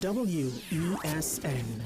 WESN.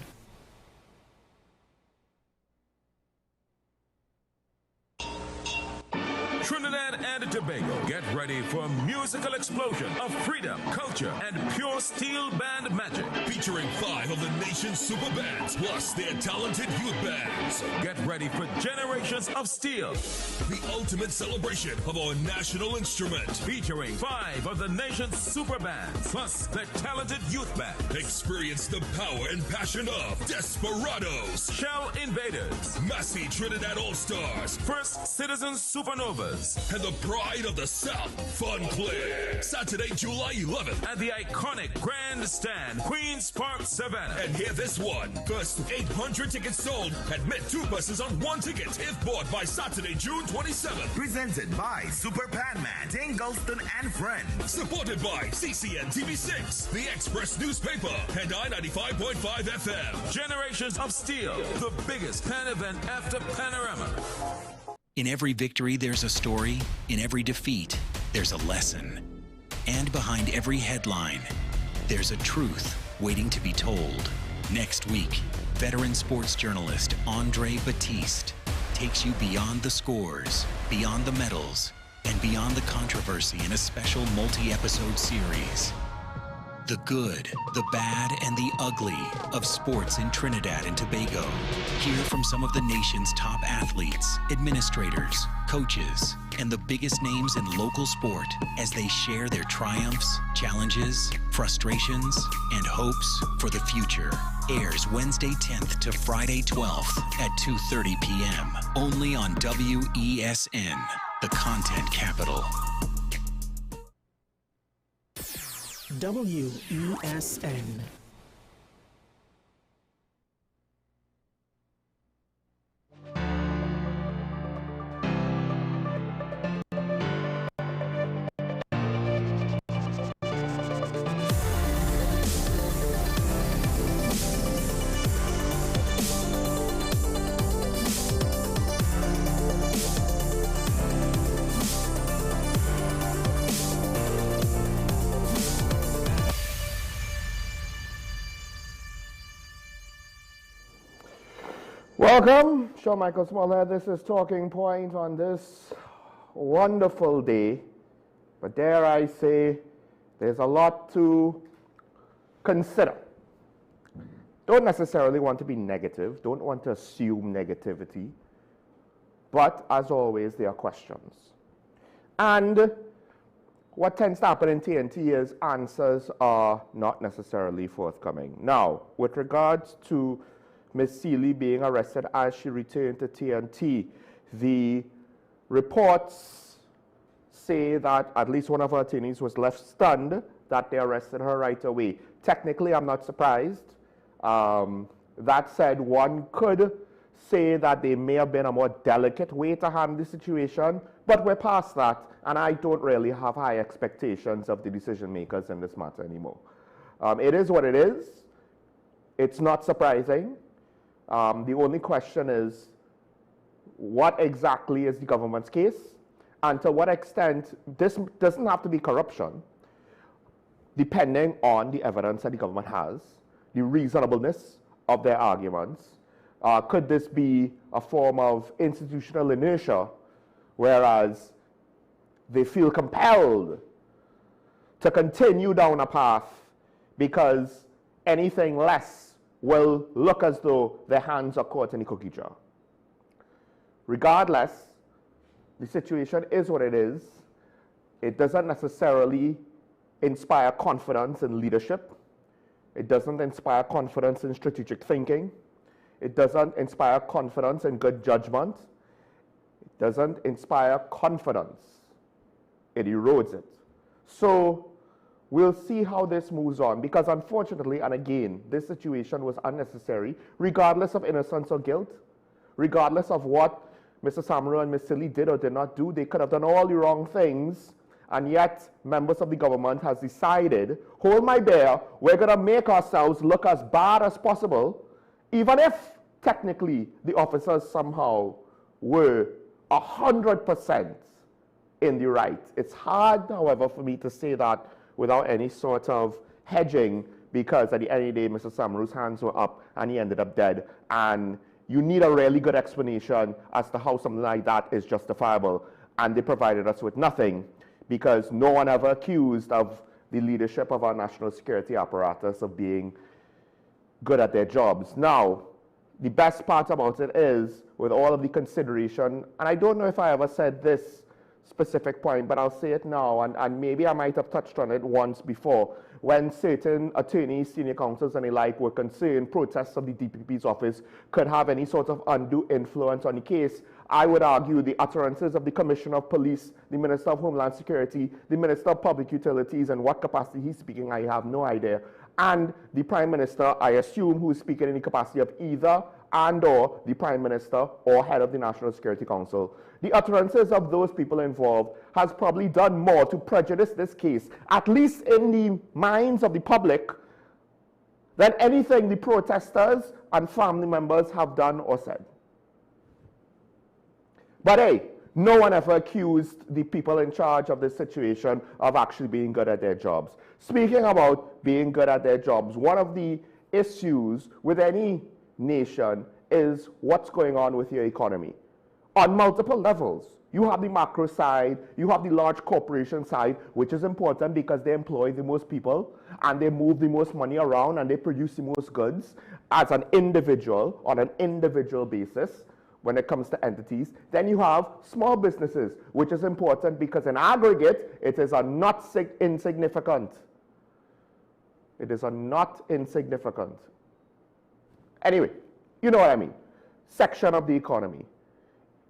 Trinidad and Tobago, get ready for a musical explosion of freedom, culture, and pure steel band magic. Featuring 5 of the nation's super bands, plus their talented youth bands. Get ready for generations of steel. The ultimate celebration of our national instrument. Featuring 5 of the nation's super bands, plus their talented youth band. Experience the power and passion of Desperados, Shell Invaders, Massey Trinidad All-Stars, First Citizens Supernovas, and the pride of the South, Fun Play. Saturday, July 11th. at the iconic Grandstand, Queen's Park, Savannah. And hear this one. First 800 tickets sold. Admit 2 buses on 1 ticket if bought by Saturday, June 27th. Presented by Super Panman, Dane Gulston and Friends. Supported by CCNTV 6, The Express Newspaper, and I-95.5 FM. Generations of Steel, the biggest pan event after Panorama. In every victory, there's a story. In every defeat, there's a lesson. And behind every headline, there's a truth waiting to be told. Next week, veteran sports journalist Andre Batiste takes you beyond the scores, beyond the medals, and beyond the controversy in a special multi-episode series. The good, the bad, and the ugly of sports in Trinidad and Tobago. Hear from some of the nation's top athletes, administrators, coaches, and the biggest names in local sport as they share their triumphs, challenges, frustrations, and hopes for the future. Airs Wednesday 10th to Friday 12th at 2:30 p.m. Only on WESN, the content capital. WESN. Welcome, Sean Michael Smallhead. This is Talking Point on this wonderful day. But dare I say, there's a lot to consider. Don't necessarily want to be negative, don't want to assume negativity. But as always, there are questions. And what tends to happen in TNT is answers are not necessarily forthcoming. Now, with regards to Ms. Seeley being arrested as she returned to TNT, the reports say that at least one of her attorneys was left stunned that they arrested her right away. Technically, I'm not surprised. That said, one could say that there may have been a more delicate way to handle the situation, but we're past that, and I don't really have high expectations of the decision makers in this matter anymore. It is what it is. It's not surprising. The only question is, what exactly is the government's case? And to what extent, this doesn't have to be corruption, depending on the evidence that the government has, the reasonableness of their arguments. Could this be a form of institutional inertia, whereas they feel compelled to continue down a path because anything less will look as though their hands are caught in the cookie jar. Regardless, the situation is what it is. It doesn't necessarily inspire confidence in leadership. It doesn't inspire confidence in strategic thinking. It doesn't inspire confidence in good judgment. It doesn't inspire confidence. It erodes it. So we'll see how this moves on, because unfortunately, and again, this situation was unnecessary, regardless of innocence or guilt, regardless of what Mr. Samro and Ms. Seeley did or did not do. They could have done all the wrong things, and yet members of the government has decided, hold my bear, we're going to make ourselves look as bad as possible, even if technically the officers somehow were 100% in the right. It's hard, however, for me to say that without any sort of hedging, because at the end of the day, Mr. Samaru's hands were up and he ended up dead. And you need a really good explanation as to how something like that is justifiable. And they provided us with nothing, because no one ever accused of the leadership of our national security apparatus of being good at their jobs. Now, the best part about it is, with all of the consideration, and I don't know if I ever said this specific point, but I'll say it now, and maybe I might have touched on it once before, when certain attorneys, senior counsels, and the like were concerned protests of the DPP's office could have any sort of undue influence on the case. I would argue the utterances of the Commissioner of Police, the Minister of Homeland Security, the Minister of Public Utilities, and what capacity he's speaking, I have no idea, and the Prime Minister, I assume, who is speaking in the capacity of either and or the Prime Minister or head of the National Security Council. The utterances of those people involved has probably done more to prejudice this case, at least in the minds of the public, than anything the protesters and family members have done or said. But hey, no one ever accused the people in charge of this situation of actually being good at their jobs. Speaking about being good at their jobs, one of the issues with any nation is what's going on with your economy. On multiple levels. You have the macro side, you have the large corporation side, which is important because they employ the most people and they move the most money around and they produce the most goods as an individual, on an individual basis when it comes to entities. Then you have small businesses, which is important because in aggregate, it is a not insignificant. It is a not insignificant. Anyway, you know what I mean. Section of the economy.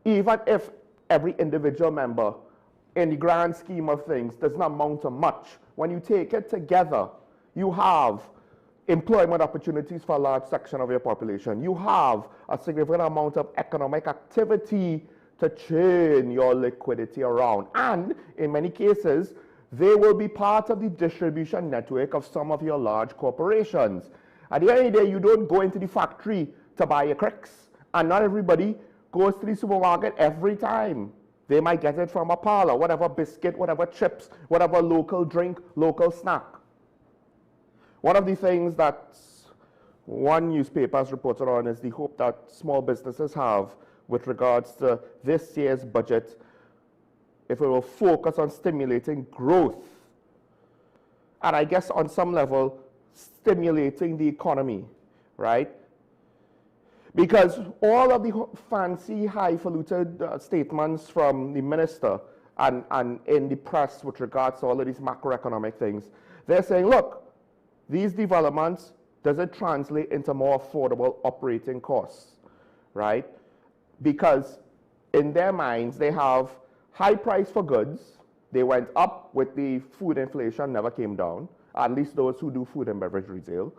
Even if every individual member in the grand scheme of things does not amount to much, when you take it together, you have employment opportunities for a large section of your population. You have a significant amount of economic activity to churn your liquidity around. And in many cases, they will be part of the distribution network of some of your large corporations. At the end of the day, you don't go into the factory to buy your cricks, and not everybody goes to the supermarket every time. They might get it from a parlor, whatever biscuit, whatever chips, whatever local drink, local snack. One of the things that one newspaper has reported on is the hope that small businesses have with regards to this year's budget, if it will focus on stimulating growth, and I guess on some level, stimulating the economy, right? Because all of the fancy, highfalutin statements from the minister and in the press with regards to all of these macroeconomic things, they're saying, look, these developments, does it translate into more affordable operating costs, right? Because in their minds, they have high price for goods. They went up with the food inflation, never came down, at least those who do food and beverage retail.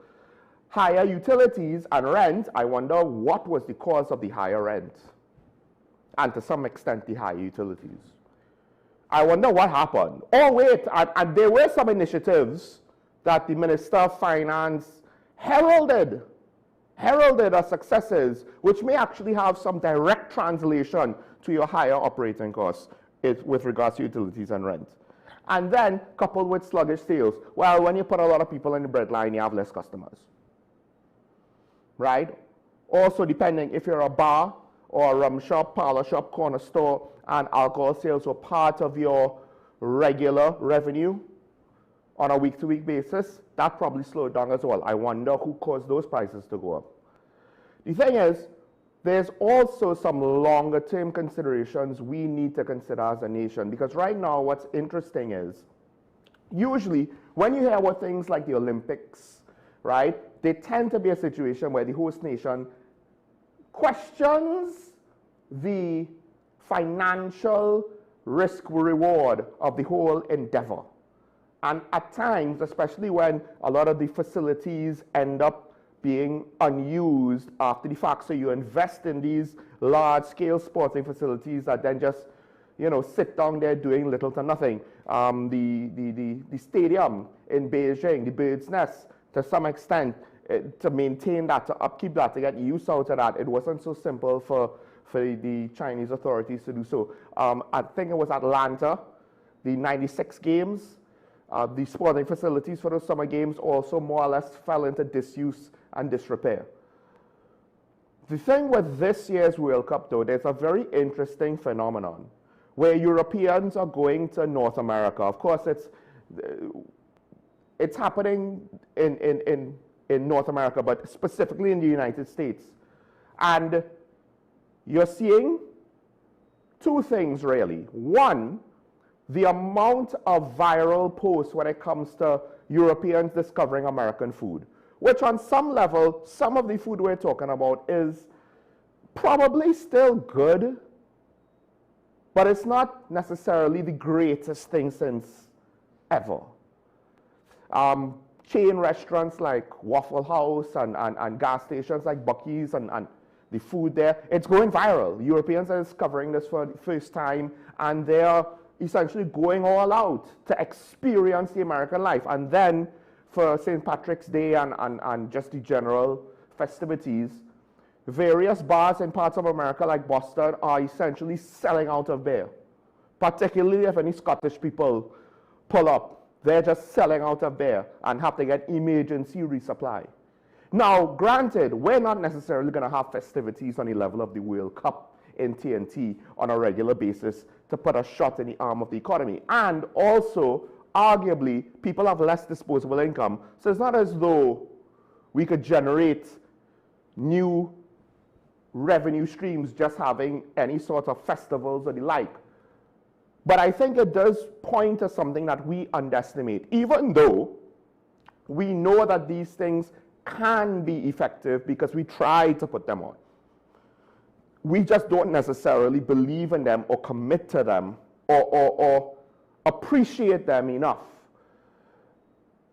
Higher utilities and rent, I wonder what was the cause of the higher rent, and to some extent the higher utilities. I wonder what happened. Oh wait, and there were some initiatives that the Minister of Finance heralded as successes, which may actually have some direct translation to your higher operating costs with regards to utilities and rent. And then coupled with sluggish sales, well, when you put a lot of people in the breadline, you have less customers. Right? Also, depending if you're a bar or a rum shop, parlor shop, corner store, and alcohol sales were part of your regular revenue on a week-to-week basis, that probably slowed down as well. I wonder who caused those prices to go up. The thing is, there's also some longer-term considerations we need to consider as a nation, because right now what's interesting is, usually when you hear about things like the Olympics, right, they tend to be a situation where the host nation questions the financial risk-reward of the whole endeavor. And at times, especially when a lot of the facilities end up being unused after the fact, so you invest in these large-scale sporting facilities that then just, you know, sit down there doing little to nothing. The stadium in Beijing, the Bird's Nest, to some extent, to maintain that, to upkeep that, to get use out of that, it wasn't so simple for the Chinese authorities to do so. I think it was Atlanta, the '96 games. The sporting facilities for those summer games also more or less fell into disuse and disrepair. The thing with this year's World Cup, though, there's a very interesting phenomenon where Europeans are going to North America. Of course, it's happening in North America, but specifically in the United States. And you're seeing two things, really. One, the amount of viral posts when it comes to Europeans discovering American food, which on some level, some of the food we're talking about is probably still good, but it's not necessarily the greatest thing since ever. Chain restaurants like Waffle House and gas stations like Buc-ee's and the food there, it's going viral. Europeans are discovering this for the first time, and they're essentially going all out to experience the American life. And then for St. Patrick's Day and just the general festivities, various bars in parts of America like Boston are essentially selling out of beer. Particularly if any Scottish people pull up, they're just selling out of beer and have to get emergency resupply. Now, granted, we're not necessarily going to have festivities on the level of the World Cup in TNT on a regular basis to put a shot in the arm of the economy. And also, arguably, people have less disposable income. So it's not as though we could generate new revenue streams just having any sort of festivals or the like. But I think it does point to something that we underestimate, even though we know that these things can be effective because we try to put them on. We just don't necessarily believe in them or commit to them or appreciate them enough.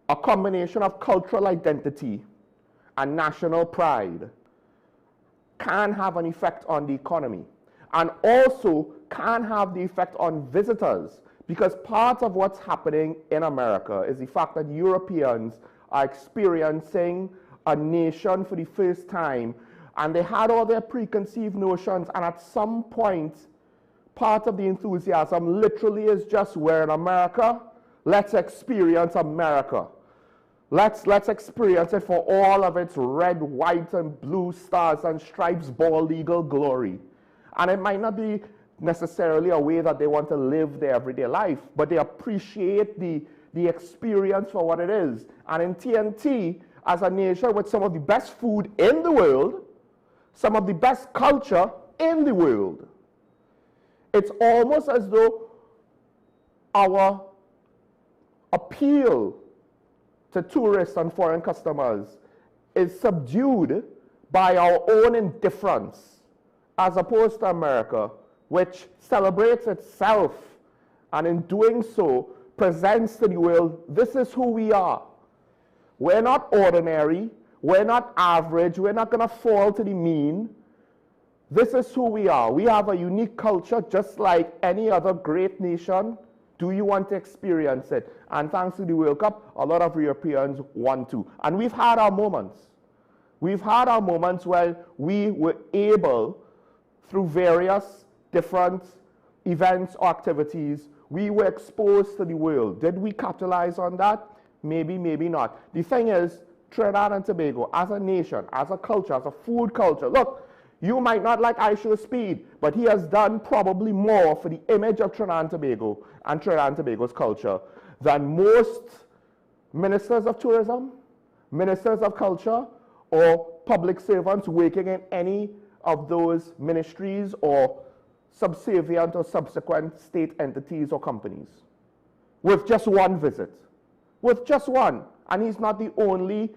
A combination of cultural identity and national pride can have an effect on the economy, and also can have the effect on visitors, because part of what's happening in America is the fact that Europeans are experiencing a nation for the first time, and they had all their preconceived notions, and at some point, part of the enthusiasm literally is just, we're in America, let's experience America. Let's experience it for all of its red, white, and blue stars and stripes, bald eagle glory. And it might not be necessarily a way that they want to live their everyday life, but they appreciate the experience for what it is. And in TNT, as a nation with some of the best food in the world, some of the best culture in the world, it's almost as though our appeal to tourists and foreign customers is subdued by our own indifference, as opposed to America, which celebrates itself, and in doing so presents to the world, this is who we are. We're not ordinary, we're not average, we're not going to fall to the mean. This is who we are. We have a unique culture just like any other great nation. Do you want to experience it? And thanks to the World Cup, a lot of Europeans want to. And we've had our moments. We've had our moments where we were able, through various different events or activities, we were exposed to the world. Did we capitalize on that? Maybe, maybe not. The thing is, Trinidad and Tobago, as a nation, as a culture, as a food culture, look, you might not like Ishow Speed, but he has done probably more for the image of Trinidad and Tobago and Trinidad and Tobago's culture than most ministers of tourism, ministers of culture, or public servants working in any of those ministries or subservient or subsequent state entities or companies. With just one visit. With just one. And he's not the only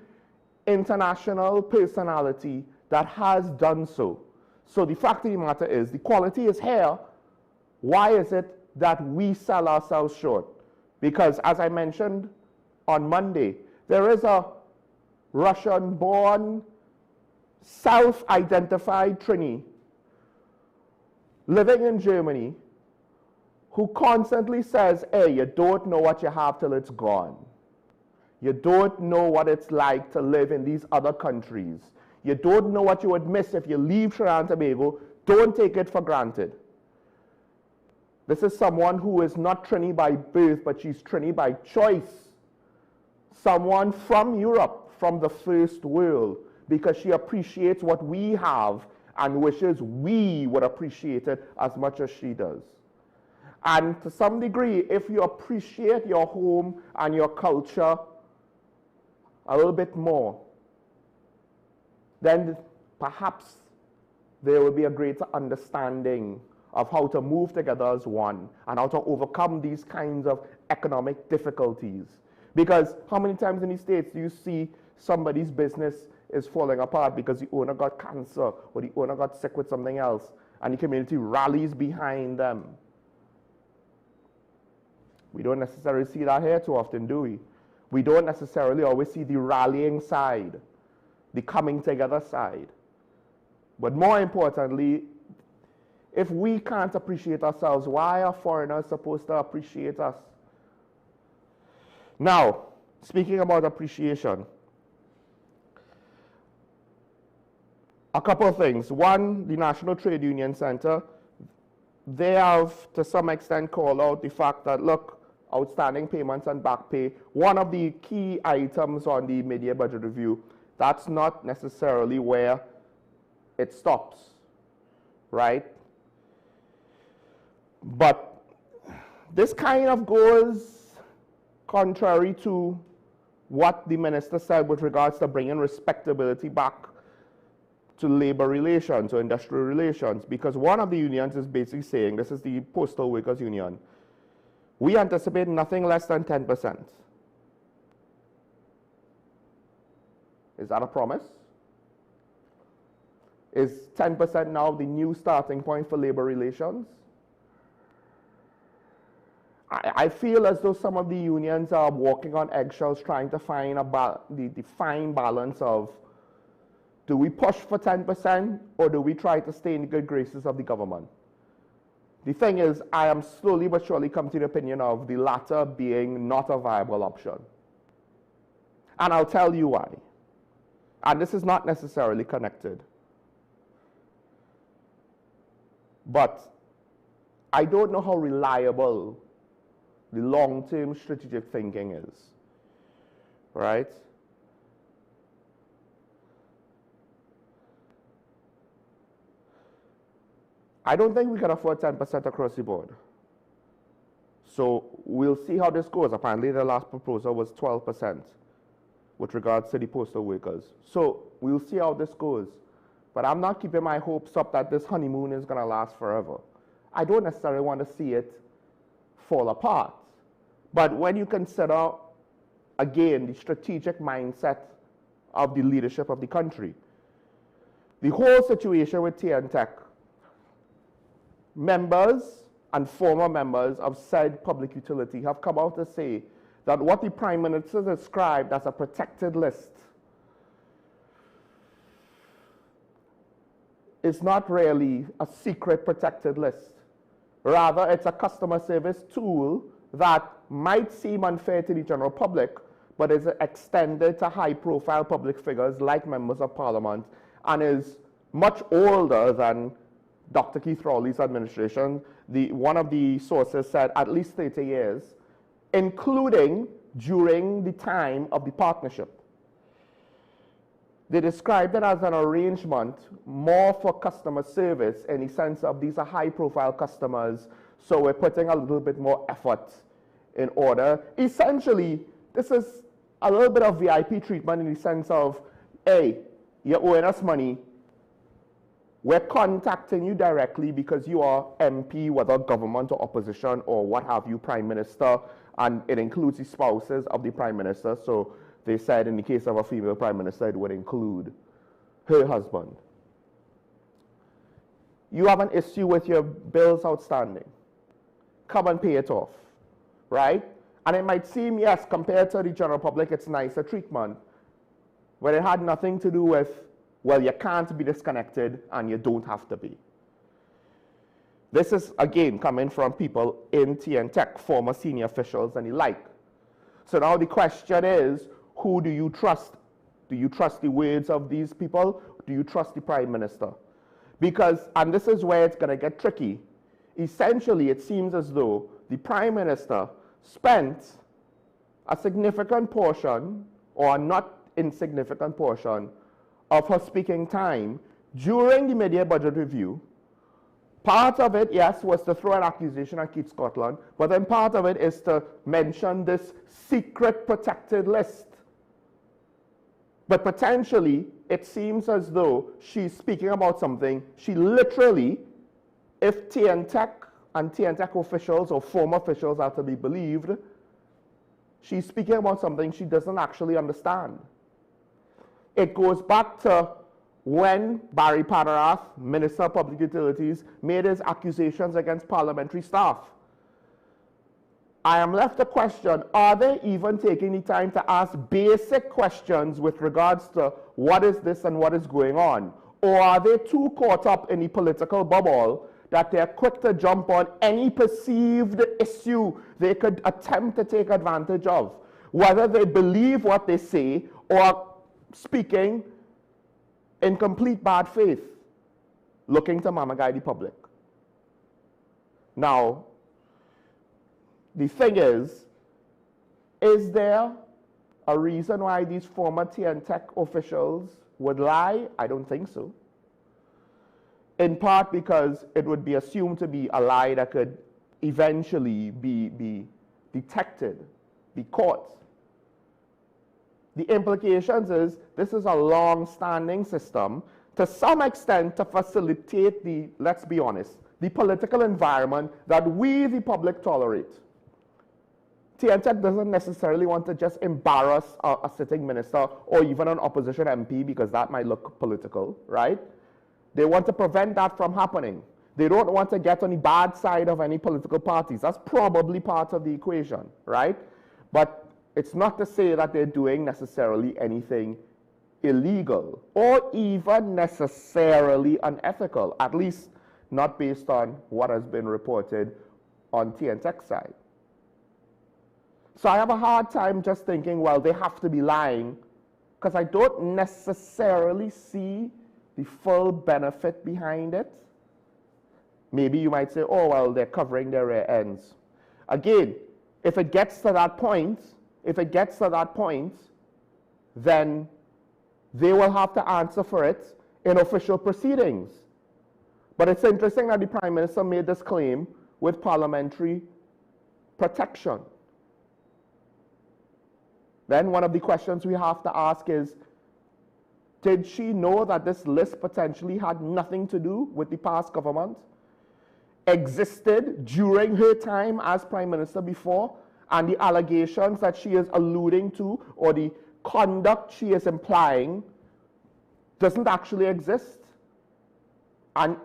international personality that has done so. So the fact of the matter is, the quality is here. Why is it that we sell ourselves short? Because, as I mentioned on Monday, there is a Russian-born, self-identified Trini living in Germany who constantly says, hey, you don't know what you have till it's gone. You don't know what it's like to live in these other countries. You don't know what you would miss if you leave Trinidad and Tobago. Don't take it for granted. This is someone who is not Trini by birth, but she's Trini by choice. Someone from Europe, from the first world, because she appreciates what we have and wishes we would appreciate it as much as she does. And to some degree, if you appreciate your home and your culture a little bit more, then perhaps there will be a greater understanding of how to move together as one and how to overcome these kinds of economic difficulties. Because how many times in the States do you see somebody's business is falling apart because the owner got cancer or the owner got sick with something else and the community rallies behind them? We don't necessarily see that here too often, do we? We don't necessarily always see the rallying side, the coming together side. But more importantly, if we can't appreciate ourselves, why are foreigners supposed to appreciate us? Now, speaking about appreciation, a couple of things. One, the National Trade Union Center, they have to some extent called out the fact that, look, outstanding payments and back pay, one of the key items on the mid-year budget review, that's not necessarily where it stops, right? But this kind of goes contrary to what the minister said with regards to bringing respectability back to labor relations or industrial relations, because one of the unions is basically saying, this is the Postal Workers Union, we anticipate nothing less than 10%. Is that a promise? Is 10% now the new starting point for labor relations? I feel as though some of the unions are walking on eggshells trying to find the fine balance of, do we push for 10% or do we try to stay in the good graces of the government? The thing is, I am slowly but surely coming to the opinion of the latter being not a viable option. And I'll tell you why. And this is not necessarily connected. But I don't know how reliable the long-term strategic thinking is, right? I don't think we can afford 10% across the board. So we'll see how this goes. Apparently the last proposal was 12% with regards to the postal workers. So we'll see how this goes. But I'm not keeping my hopes up that this honeymoon is going to last forever. I don't necessarily want to see it fall apart. But when you consider, again, the strategic mindset of the leadership of the country, the whole situation with TNTech, members and former members of said public utility have come out to say that what the Prime Minister described as a protected list is not really a secret protected list. Rather, it's a customer service tool that might seem unfair to the general public, but is extended to high-profile public figures like members of parliament and is much older than Dr. Keith Rowley's administration. One of the sources said at least 30 years, including during the time of the partnership. They described it as an arrangement more for customer service in the sense of these are high-profile customers, so we're putting a little bit more effort in order. Essentially, this is a little bit of VIP treatment in the sense of, hey, you're owing us money, we're contacting you directly because you are MP, whether government or opposition or what have you, Prime Minister, and it includes the spouses of the Prime Minister. So they said in the case of a female Prime Minister, it would include her husband. You have an issue with your bills outstanding. Come and pay it off, right? And it might seem, yes, compared to the general public, it's nicer treatment, but it had nothing to do with, well, you can't be disconnected and you don't have to be. This is, again, coming from people in TNTech, former senior officials and the like. So now the question is, who do you trust? Do you trust the words of these people? Do you trust the Prime Minister? Because, and this is where it's going to get tricky, essentially it seems as though the Prime Minister spent a significant portion, or a not insignificant portion, of her speaking time during the mid-year budget review. Part of it, yes, was to throw an accusation at Keith Scotland, but then part of it is to mention this secret protected list. But potentially, it seems as though she's speaking about something she literally, if TNTech and TNTech officials or former officials are to be believed, she's speaking about something she doesn't actually understand. It goes back to when Barry Padarath, Minister of Public Utilities, made his accusations against parliamentary staff. I am left to question, are they even taking the time to ask basic questions with regards to what is this and what is going on? Or are they too caught up in the political bubble that they're quick to jump on any perceived issue they could attempt to take advantage of, whether they believe what they say or speaking in complete bad faith, looking to mama-guide the public? Now, the thing is there a reason why these former TNTech officials would lie? I don't think so. In part because it would be assumed to be a lie that could eventually be detected, be caught. The implications is this is a long-standing system, to some extent to facilitate the, let's be honest, the political environment that we, the public, tolerate. TNTech doesn't necessarily want to just embarrass a sitting minister or even an opposition MP because that might look political, right? They want to prevent that from happening. They don't want to get on the bad side of any political parties. That's probably part of the equation, right? But it's not to say that they're doing necessarily anything illegal or even necessarily unethical, at least not based on what has been reported on TNTech's side. So I have a hard time just thinking, well, they have to be lying, because I don't necessarily see the full benefit behind it. Maybe you might say, oh, well, they're covering their rear ends. Again, if it gets to that point, then they will have to answer for it in official proceedings. But it's interesting that the Prime Minister made this claim with parliamentary protection. Then one of the questions we have to ask is, did she know that this list potentially had nothing to do with the past government, existed during her time as Prime Minister before, and the allegations that she is alluding to or the conduct she is implying doesn't actually exist? And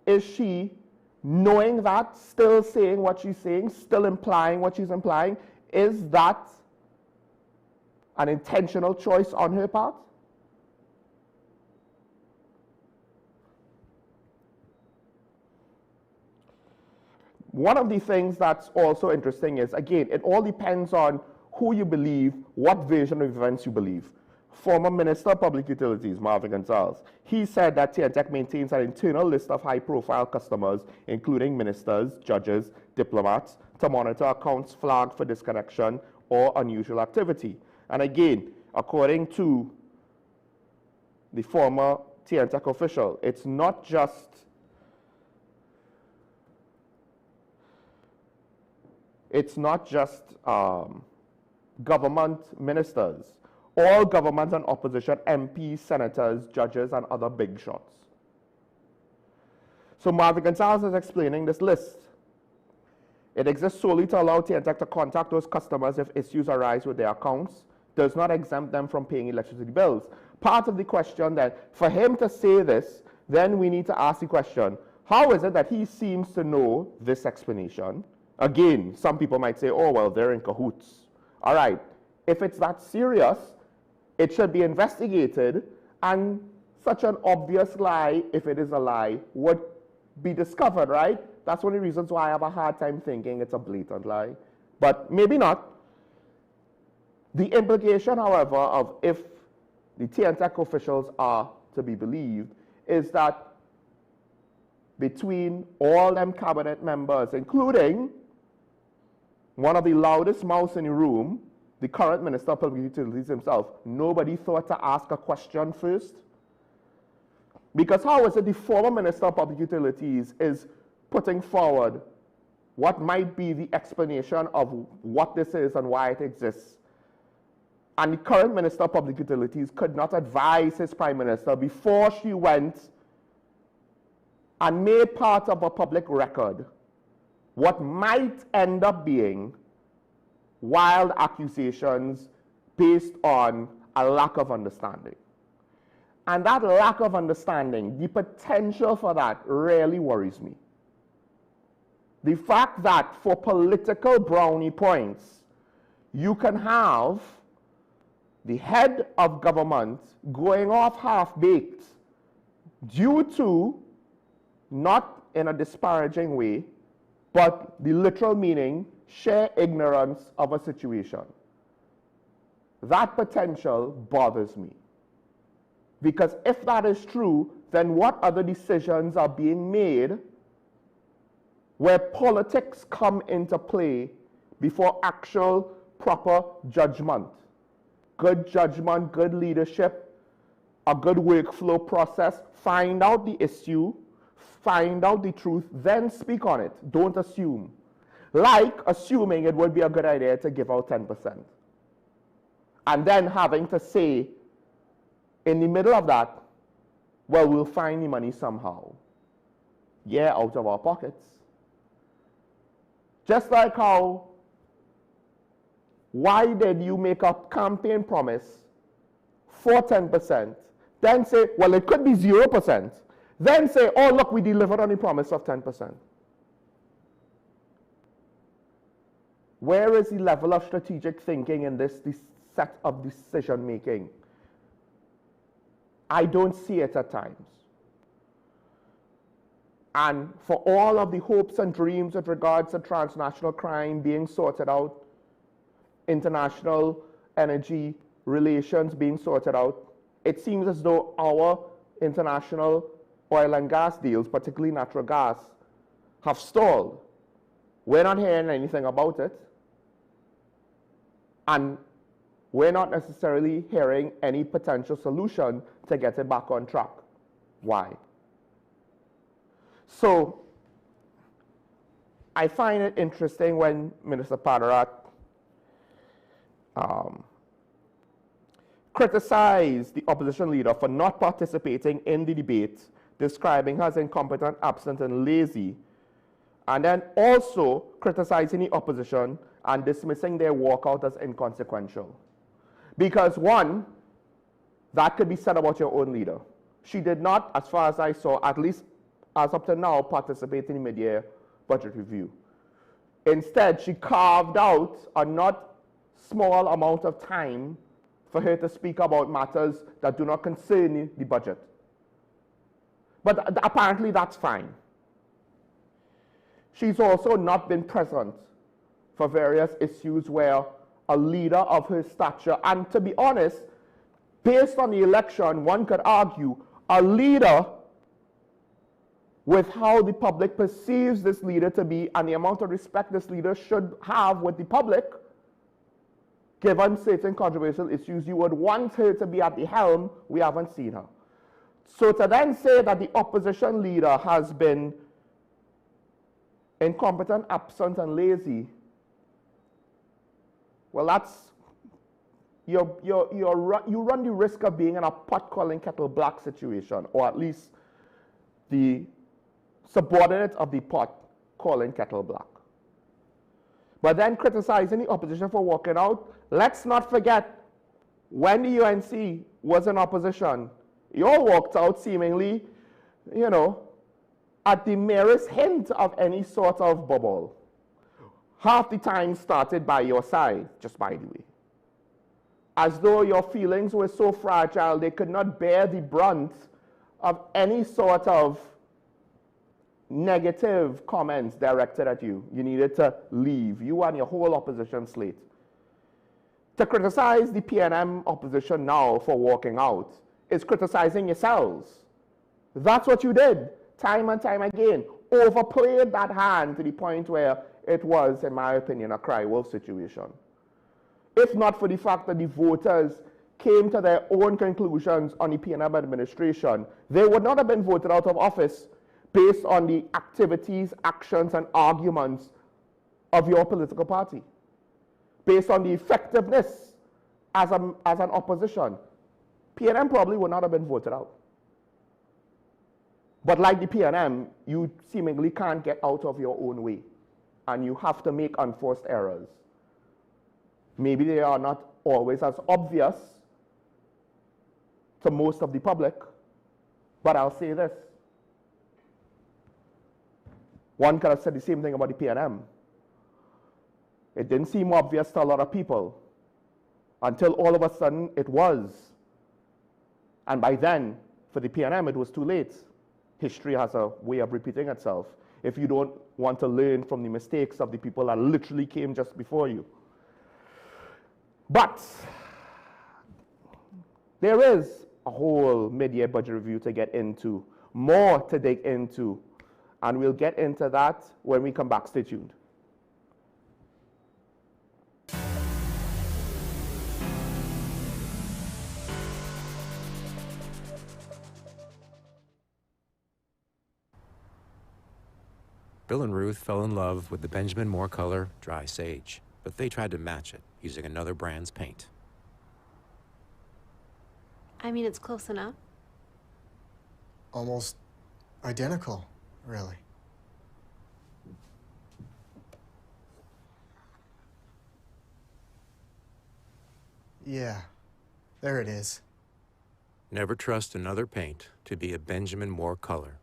is she, knowing that, still saying what she's saying, still implying what she's implying? Is that an intentional choice on her part? One of the things that's also interesting is, again, it all depends on who you believe, what version of events you believe. Former Minister of Public Utilities, Marvin Gonzalez, he said that TNTech maintains an internal list of high-profile customers, including ministers, judges, diplomats, to monitor accounts flagged for disconnection or unusual activity. And again, according to the former TNTech official, it's not just government ministers. All government and opposition MPs, senators, judges, and other big shots. So Marvin Gonzalez is explaining this list. It exists solely to allow TNTech to contact those customers if issues arise with their accounts, does not exempt them from paying electricity bills. Part of the question that, for him to say this, then we need to ask the question, how is it that he seems to know this explanation? Again, some people might say, oh, well, they're in cahoots. All right, if it's that serious, it should be investigated, and such an obvious lie, if it is a lie, would be discovered, right? That's one of the reasons why I have a hard time thinking it's a blatant lie. But maybe not. The implication, however, of if the TNTech officials are to be believed, is that between all them cabinet members, including one of the loudest mouths in the room, the current Minister of Public Utilities himself. Nobody thought to ask a question first. Because how is it the former Minister of Public Utilities is putting forward what might be the explanation of what this is and why it exists? And the current Minister of Public Utilities could not advise his Prime Minister before she went and made part of a public record what might end up being wild accusations based on a lack of understanding. And that lack of understanding, the potential for that really worries me. The fact that for political brownie points, you can have the head of government going off half-baked due to, not in a disparaging way, but the literal meaning, sheer ignorance of a situation. That potential bothers me. Because if that is true, then what other decisions are being made where politics come into play before actual proper judgment? Good judgment, good leadership, a good workflow process, find out the issue, find out the truth, then speak on it. Don't assume. Like assuming it would be a good idea to give out 10%. And then having to say, in the middle of that, well, we'll find the money somehow. Yeah, out of our pockets. Just like how, why did you make a campaign promise for 10%, then say, well, it could be 0%, then say, oh, look, we delivered on the promise of 10%. Where is the level of strategic thinking in this set of decision making? I don't see it at times. And for all of the hopes and dreams with regards to transnational crime being sorted out, international energy relations being sorted out, it seems as though our international oil and gas deals, particularly natural gas, have stalled. We're not hearing anything about it. And we're not necessarily hearing any potential solution to get it back on track. Why? So, I find it interesting when Minister Padarat criticized the opposition leader for not participating in the debate, describing her as incompetent, absent, and lazy, and then also criticizing the opposition and dismissing their walkout as inconsequential. Because one, that could be said about your own leader. She did not, as far as I saw, at least as up to now, participate in the mid-year budget review. Instead, she carved out a not small amount of time for her to speak about matters that do not concern the budget. But apparently that's fine. She's also not been present for various issues where a leader of her stature, and to be honest, based on the election, one could argue a leader with how the public perceives this leader to be and the amount of respect this leader should have with the public, given certain controversial issues, you would want her to be at the helm. We haven't seen her. So to then say that the opposition leader has been incompetent, absent, and lazy, well, that's, you run the risk of being in a pot calling kettle black situation, or at least the subordinate of the pot calling kettle black. But then criticizing the opposition for walking out, let's not forget, when the UNC was in opposition, you all walked out seemingly, you know, at the merest hint of any sort of bubble. Half the time started by your side, just by the way. As though your feelings were so fragile they could not bear the brunt of any sort of negative comments directed at you. You needed to leave, you and your whole opposition slate. To criticize the PNM opposition now for walking out is criticizing yourselves. That's what you did. time and time again, overplayed that hand to the point where it was, in my opinion, a cry wolf situation. If not for the fact that the voters came to their own conclusions on the PNM administration, they would not have been voted out of office based on the activities, actions, and arguments of your political party, based on the effectiveness as an opposition. PNM probably would not have been voted out. But like the PNM, you seemingly can't get out of your own way, and you have to make unforced errors. Maybe they are not always as obvious to most of the public, but I'll say this. One could have said the same thing about the PNM. It didn't seem obvious to a lot of people until all of a sudden it was. And by then, for the PNM, it was too late. History has a way of repeating itself if you don't want to learn from the mistakes of the people that literally came just before you. But there is a whole mid-year budget review to get into, more to dig into, and we'll get into that when we come back. Stay tuned. Bill and Ruth fell in love with the Benjamin Moore color Dry Sage, but they tried to match it using another brand's paint. I mean, it's close enough. Almost identical, really. Yeah, there it is. Never trust another paint to be a Benjamin Moore color.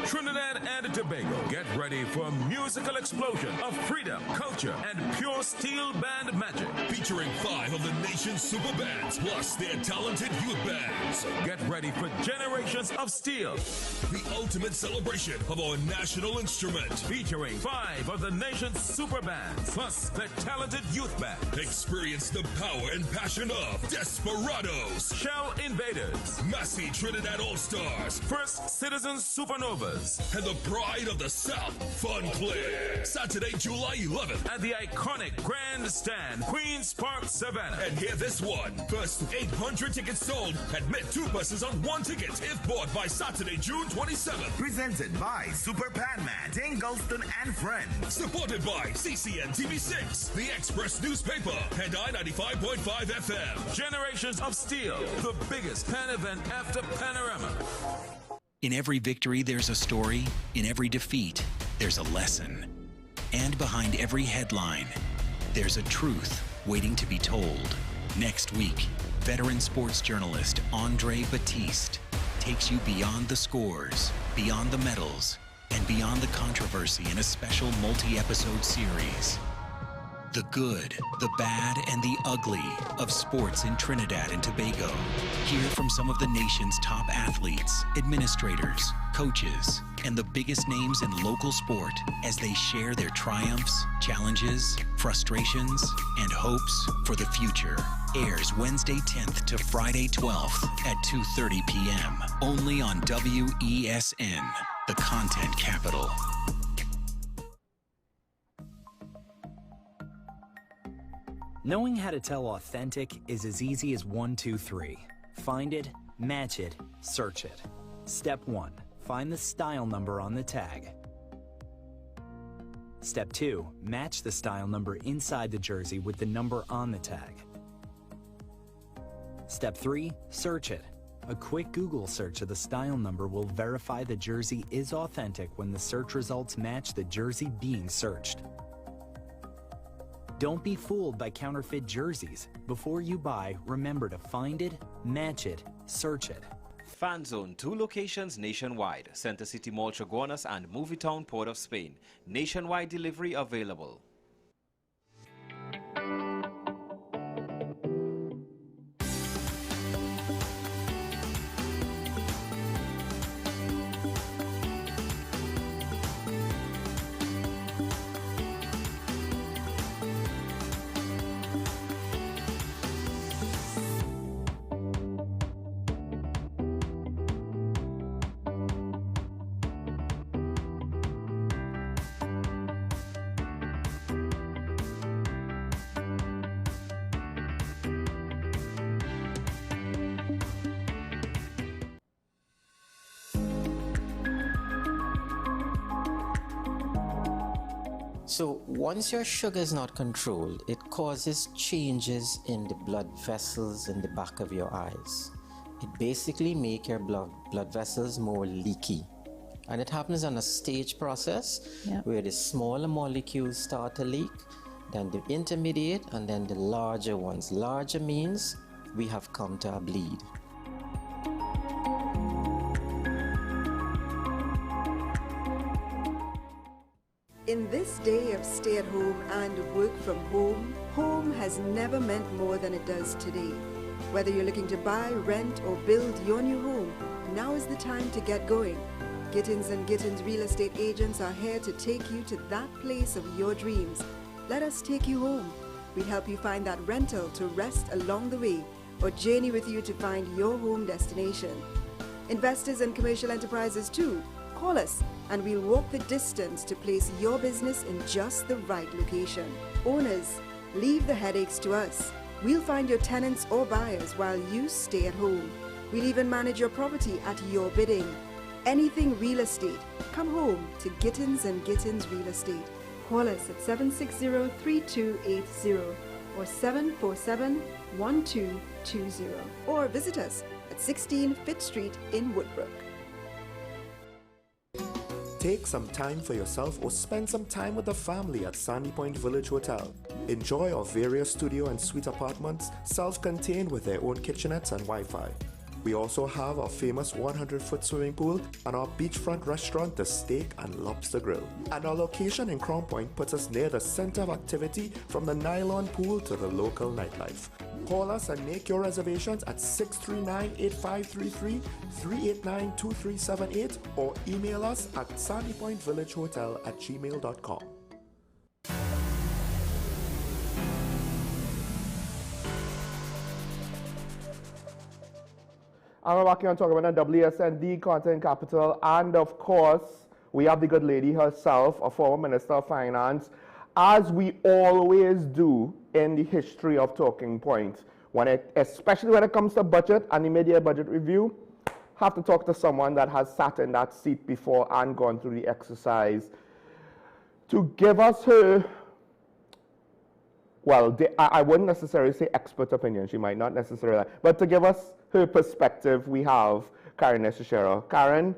Trinidad and Tobago, get ready for a musical explosion of freedom, culture, and pure steel band magic. Featuring 5 of the nation's super bands, plus their talented youth bands. So get ready for generations of steel. The ultimate celebration of our national instrument. Featuring 5 of the nation's super bands, plus their talented youth band. Experience the power and passion of Desperados, Shell Invaders, Massey Trinidad All-Stars, First Citizens Supernovas, and the pride of the South, Fun Play. Saturday, July 11th. at the iconic Grandstand, Queen's Park, Savannah. And hear this one. First 800 tickets sold. Admit 2 buses on 1 ticket if bought by Saturday, June 27th. Presented by Super Panman, Dingleston and Friends. Supported by CCNTV 6, The Express Newspaper, and I-95.5 FM. Generations of Steel, the biggest pan event after Panorama. In every victory, there's a story. In every defeat, there's a lesson. And behind every headline, there's a truth waiting to be told. Next week, veteran sports journalist Andre Batiste takes you beyond the scores, beyond the medals, and beyond the controversy in a special multi-episode series. The good, the bad, and the ugly of sports in Trinidad and Tobago. Hear from some of the nation's top athletes, administrators, coaches, and the biggest names in local sport as they share their triumphs, challenges, frustrations, and hopes for the future. Airs Wednesday 10th to Friday 12th at 2:30 p.m. Only on WESN, the content capital. Knowing how to tell authentic is as easy as 1, 2, 3. Find it, match it, search it. Step 1. Find the style number on the tag. Step 2. Match the style number inside the jersey with the number on the tag. Step 3. Search it. A quick Google search of the style number will verify the jersey is authentic when the search results match the jersey being searched. Don't be fooled by counterfeit jerseys. Before you buy, remember to find it, match it, search it. Fan Zone, 2 locations nationwide. Center City Mall, Chaguanas, and Movie Town, Port of Spain. Nationwide delivery available. So once your sugar is not controlled, it causes changes in the blood vessels in the back of your eyes. It basically makes your blood vessels more leaky. And it happens on a stage process where the smaller molecules start to leak, then the intermediate, and then the larger ones. Larger means we have come to a bleed. In this day of stay at home and work from home, home has never meant more than it does today. Whether you're looking to buy, rent, or build your new home, now is the time to get going. Gittins & Gittins real estate agents are here to take you to that place of your dreams. Let us take you home. We help you find that rental to rest along the way, or journey with you to find your home destination. Investors and commercial enterprises too, call us and we'll walk the distance to place your business in just the right location. Owners, leave the headaches to us. We'll find your tenants or buyers while you stay at home. We'll even manage your property at your bidding. Anything real estate, come home to Gittins & Gittins Real Estate. Call us at 760-3280 or 747-1220 or visit us at 16 Fifth Street in Woodbrook. Take some time for yourself or spend some time with the family at Sandy Point Village Hotel. Enjoy our various studio and suite apartments, self-contained with their own kitchenettes and Wi-Fi. We also have our famous 100-foot swimming pool and our beachfront restaurant, The Steak and Lobster Grill. And our location in Crown Point puts us near the center of activity from the nylon pool to the local nightlife. Call us and make your reservations at 639-8533, 389-2378 or email us at sandypointvillagehotel@gmail.com. And we're back here and talking about the WSND Content Capital, and of course, we have the good lady herself, a former Minister of Finance, as we always do in the history of Talking Point. Especially when it comes to budget and the mid-year budget review, have to talk to someone that has sat in that seat before and gone through the exercise to give us her, well, I wouldn't necessarily say expert opinion, she might not necessarily, but to give us her perspective, we have Karen Neshishero. Karen,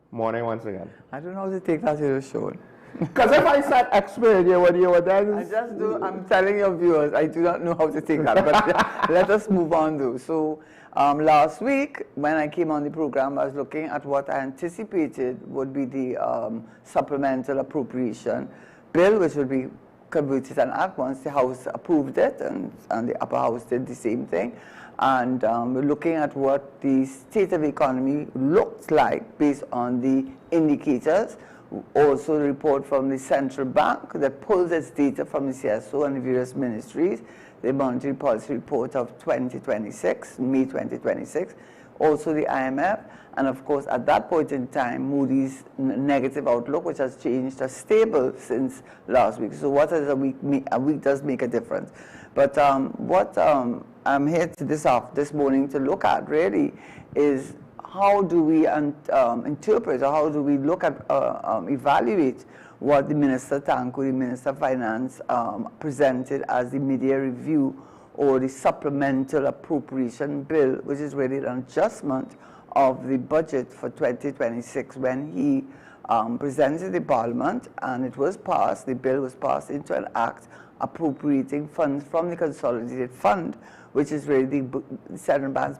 morning once again. I don't know how to take that to the show. Because if I said expert, you would then... I'm telling your viewers, I do not know how to take that, but let us move on though. So last week, when I came on the program, I was looking at what I anticipated would be the supplemental appropriation bill, which would be converted an act once the House approved it, and the upper house did the same thing. And we're looking at what the state of the economy looks like based on the indicators. Also, the report from the central bank that pulls its data from the CSO and the various ministries, the monetary policy report of 2026, May 2026, also the IMF, and of course at that point in time Moody's negative outlook, which has changed to stable since last week. So what does a week does make a difference. But what I'm here to this morning to look at really is how do we interpret, or how do we look at, evaluate what the Minister Tanku, the Minister of Finance, presented as the mid-year review or the supplemental appropriation bill, which is really an adjustment of the budget for 2026 when he presented the Parliament, and it was passed, the bill was passed into an act appropriating funds from the consolidated fund, which is really the central bank's,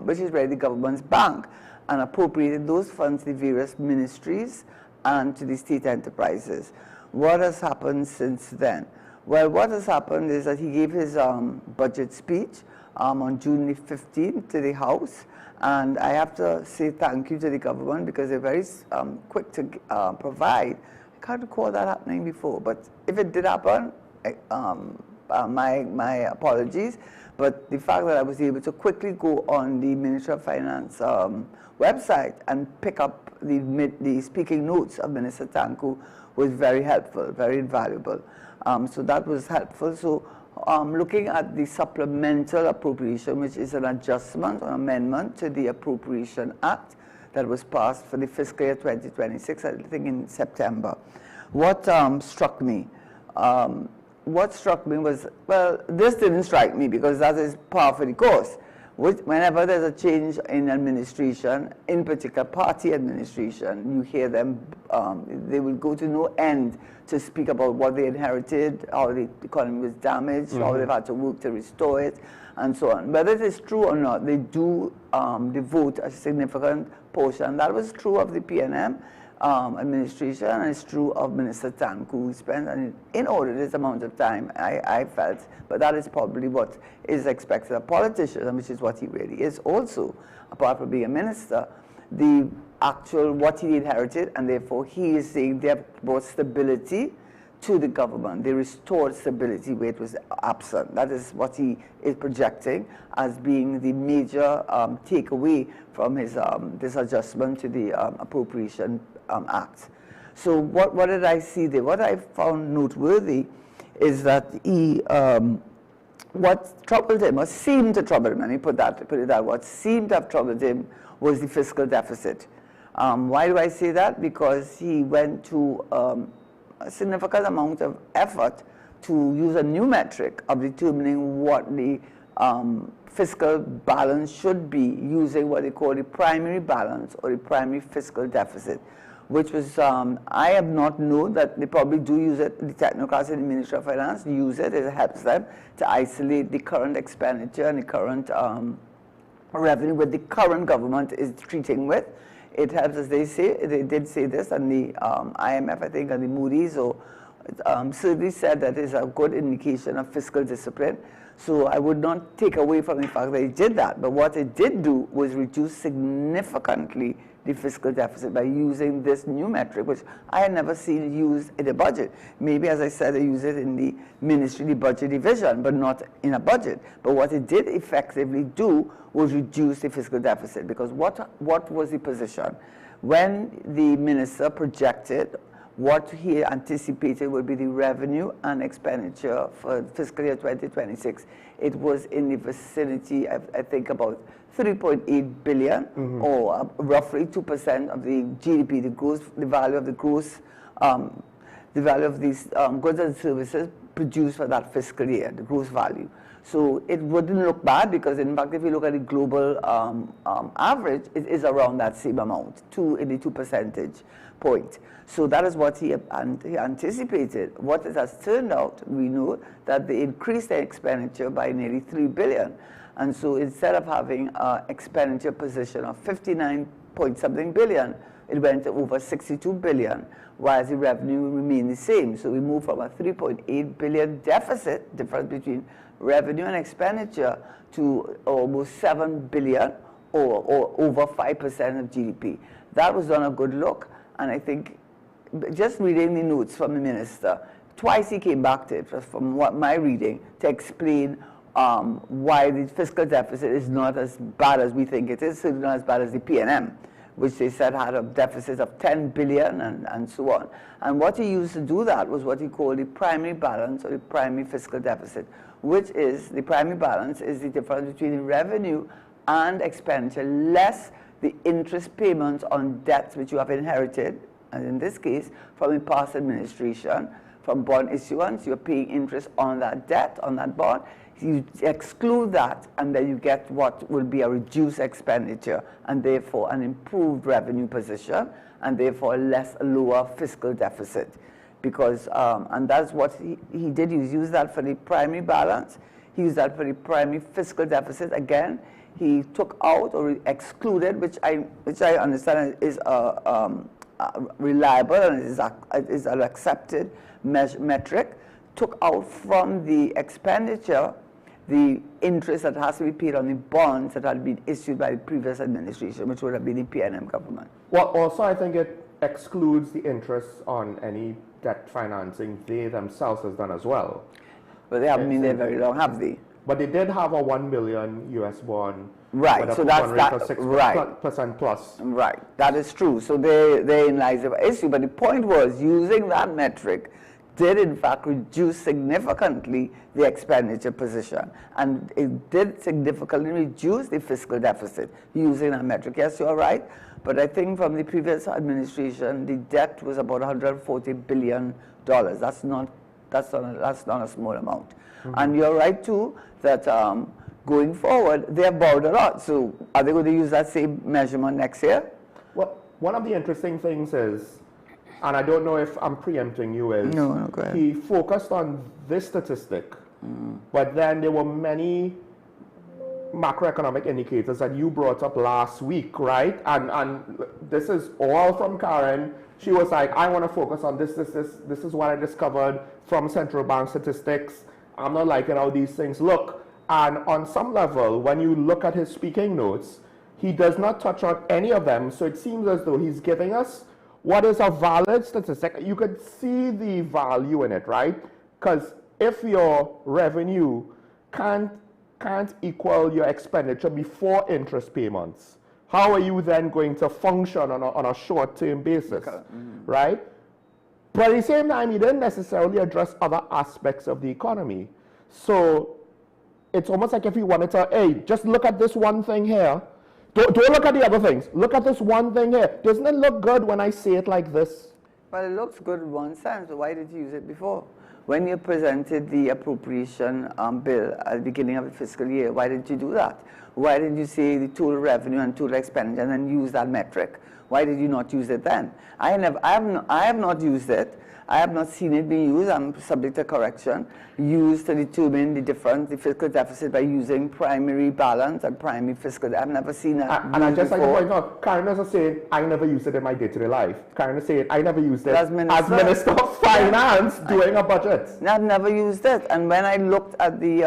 which is really the government's bank, and appropriated those funds to the various ministries and to the state enterprises. What has happened since then? Well, what has happened is that he gave his budget speech on June the 15th to the House, and I have to say thank you to the government because they're very quick to provide. I can't recall that happening before, but if it did happen, my apologies. But the fact that I was able to quickly go on the Ministry of Finance website and pick up the speaking notes of Minister Tanku was very helpful, very invaluable. So that was helpful. So looking at the supplemental appropriation, which is an adjustment or amendment to the Appropriation Act that was passed for the fiscal year 2026, I think in September. What struck me what struck me was, well, this didn't strike me because that is par for the course. Whenever there's a change in administration, in particular party administration, you hear them, they will go to no end to speak about what they inherited, how the economy was damaged, how they've had to work to restore it, and so on. Whether it is true or not, they do devote a significant portion. That was true of the PNM administration, and it's true of Minister Tanku, who spent an inordinate amount of time, I felt, but that is probably what is expected of politicians, and which is what he really is also, apart from being a minister, the actual what he inherited, and therefore he is saying they have brought stability to the government. They restored stability where it was absent. That is what he is projecting as being the major takeaway from his this adjustment to the Appropriation Act. So what did I see there? What I found noteworthy is that he, what troubled him, or seemed to trouble him, and he put it that, what seemed to have troubled him was the fiscal deficit. Why do I say that? Because he went to a significant amount of effort to use a new metric of determining what the fiscal balance should be, using what they call the primary balance or the primary fiscal deficit, which was, I have not known that they probably do use it, the technocrats in the Ministry of Finance use it, it helps them to isolate the current expenditure and the current revenue that the current government is treating with. It helps, as they say, they did say this, and the IMF, I think, and the Moody's, certainly said that is a good indication of fiscal discipline. So I would not take away from the fact that it did that, but what it did do was reduce significantly the fiscal deficit by using this new metric, which I had never seen used in a budget. Maybe, as I said, they use it in the ministry, the budget division, but not in a budget. But what it did effectively do was reduce the fiscal deficit, because what was the position? When the minister projected what he anticipated would be the revenue and expenditure for fiscal year 2026, it was in the vicinity, I think, about 3.8 billion, or roughly 2% of the GDP, the value of the gross, the value of these goods and services produced for that fiscal year, the gross value. So it wouldn't look bad, because in fact, if you look at the global average, it is around that same amount, 2 percentage point. So that is what he anticipated. What it has turned out, we know that they increased their expenditure by nearly 3 billion. And so instead of having an expenditure position of 59-point-something billion, it went to over 62 billion, whereas the revenue remained the same. So we moved from a 3.8 billion deficit, difference between revenue and expenditure, to almost 7 billion, or over 5% of GDP. That was on a good look, and I think just reading the notes from the minister, twice he came back to it, from what my reading, to explain why the fiscal deficit is not as bad as we think it is, certainly not as bad as the PNM, which they said had a deficit of 10 billion and so on. And what he used to do that was what he called the primary balance, or the primary fiscal deficit, which is, the primary balance is the difference between the revenue and expenditure, less the interest payments on debts which you have inherited, and in this case, from a past administration, from bond issuance, you're paying interest on that debt, on that bond. You exclude that, and then you get what will be a reduced expenditure, and therefore an improved revenue position, and therefore a lower fiscal deficit. Because, and that's what he did. He used that for the primary balance. He used that for the primary fiscal deficit. Again, he took out or excluded, which I understand is reliable and is an accepted metric, took out from the expenditure the interest that has to be paid on the bonds that had been issued by the previous administration, which would have been the PNM government. Well, also I think it excludes the interest on any debt financing they themselves has done as well. But they haven't been there very long, have they? But they did have a $1 billion US bond. Right, so that's that, 6% plus. Right, that is true. So therein lies the issue. But the point was, using that metric did in fact reduce significantly the expenditure position. And it did significantly reduce the fiscal deficit using that metric. Yes, you're right. But I think from the previous administration, the debt was about $140 billion. That's That's not a small amount. And you're right too that going forward they have borrowed a lot. So are they going to use that same measurement next year? Well, one of the interesting things is, and I don't know if I'm preempting you, is no, go ahead. He focused on this statistic, but then there were many macroeconomic indicators that you brought up last week, right? And this is all from Karen. She was like, I want to focus on this is what I discovered from central bank statistics. I'm not liking how these things look. And on some level, when you look at his speaking notes, he does not touch on any of them. So it seems as though he's giving us what is a valid statistic. You could see the value in it, right? Because if your revenue can't equal your expenditure before interest payments, how are you then going to function on a short-term basis, right? But at the same time, he didn't necessarily address other aspects of the economy. So it's almost like if he wanted to, hey, just look at this one thing here. Don't look at the other things. Look at this one thing here. Doesn't it look good when I say it like this? Well, it looks good in one sense, but why did you use it before? When you presented the appropriation bill at the beginning of the fiscal year, why didn't you do that? Why didn't you say the total revenue and total expenditure and then use that metric? Why did you not use it then? I have not used it. I have not seen it being used. I'm subject to correction. Used to determine the difference, the fiscal deficit by using primary balance and primary fiscal. I've never seen that. And I just like to point out, Karen is saying, I never used it in my day-to-day life. Karen is saying, I never used it as Minister of Finance doing a budget. I've never used it. And when I looked at the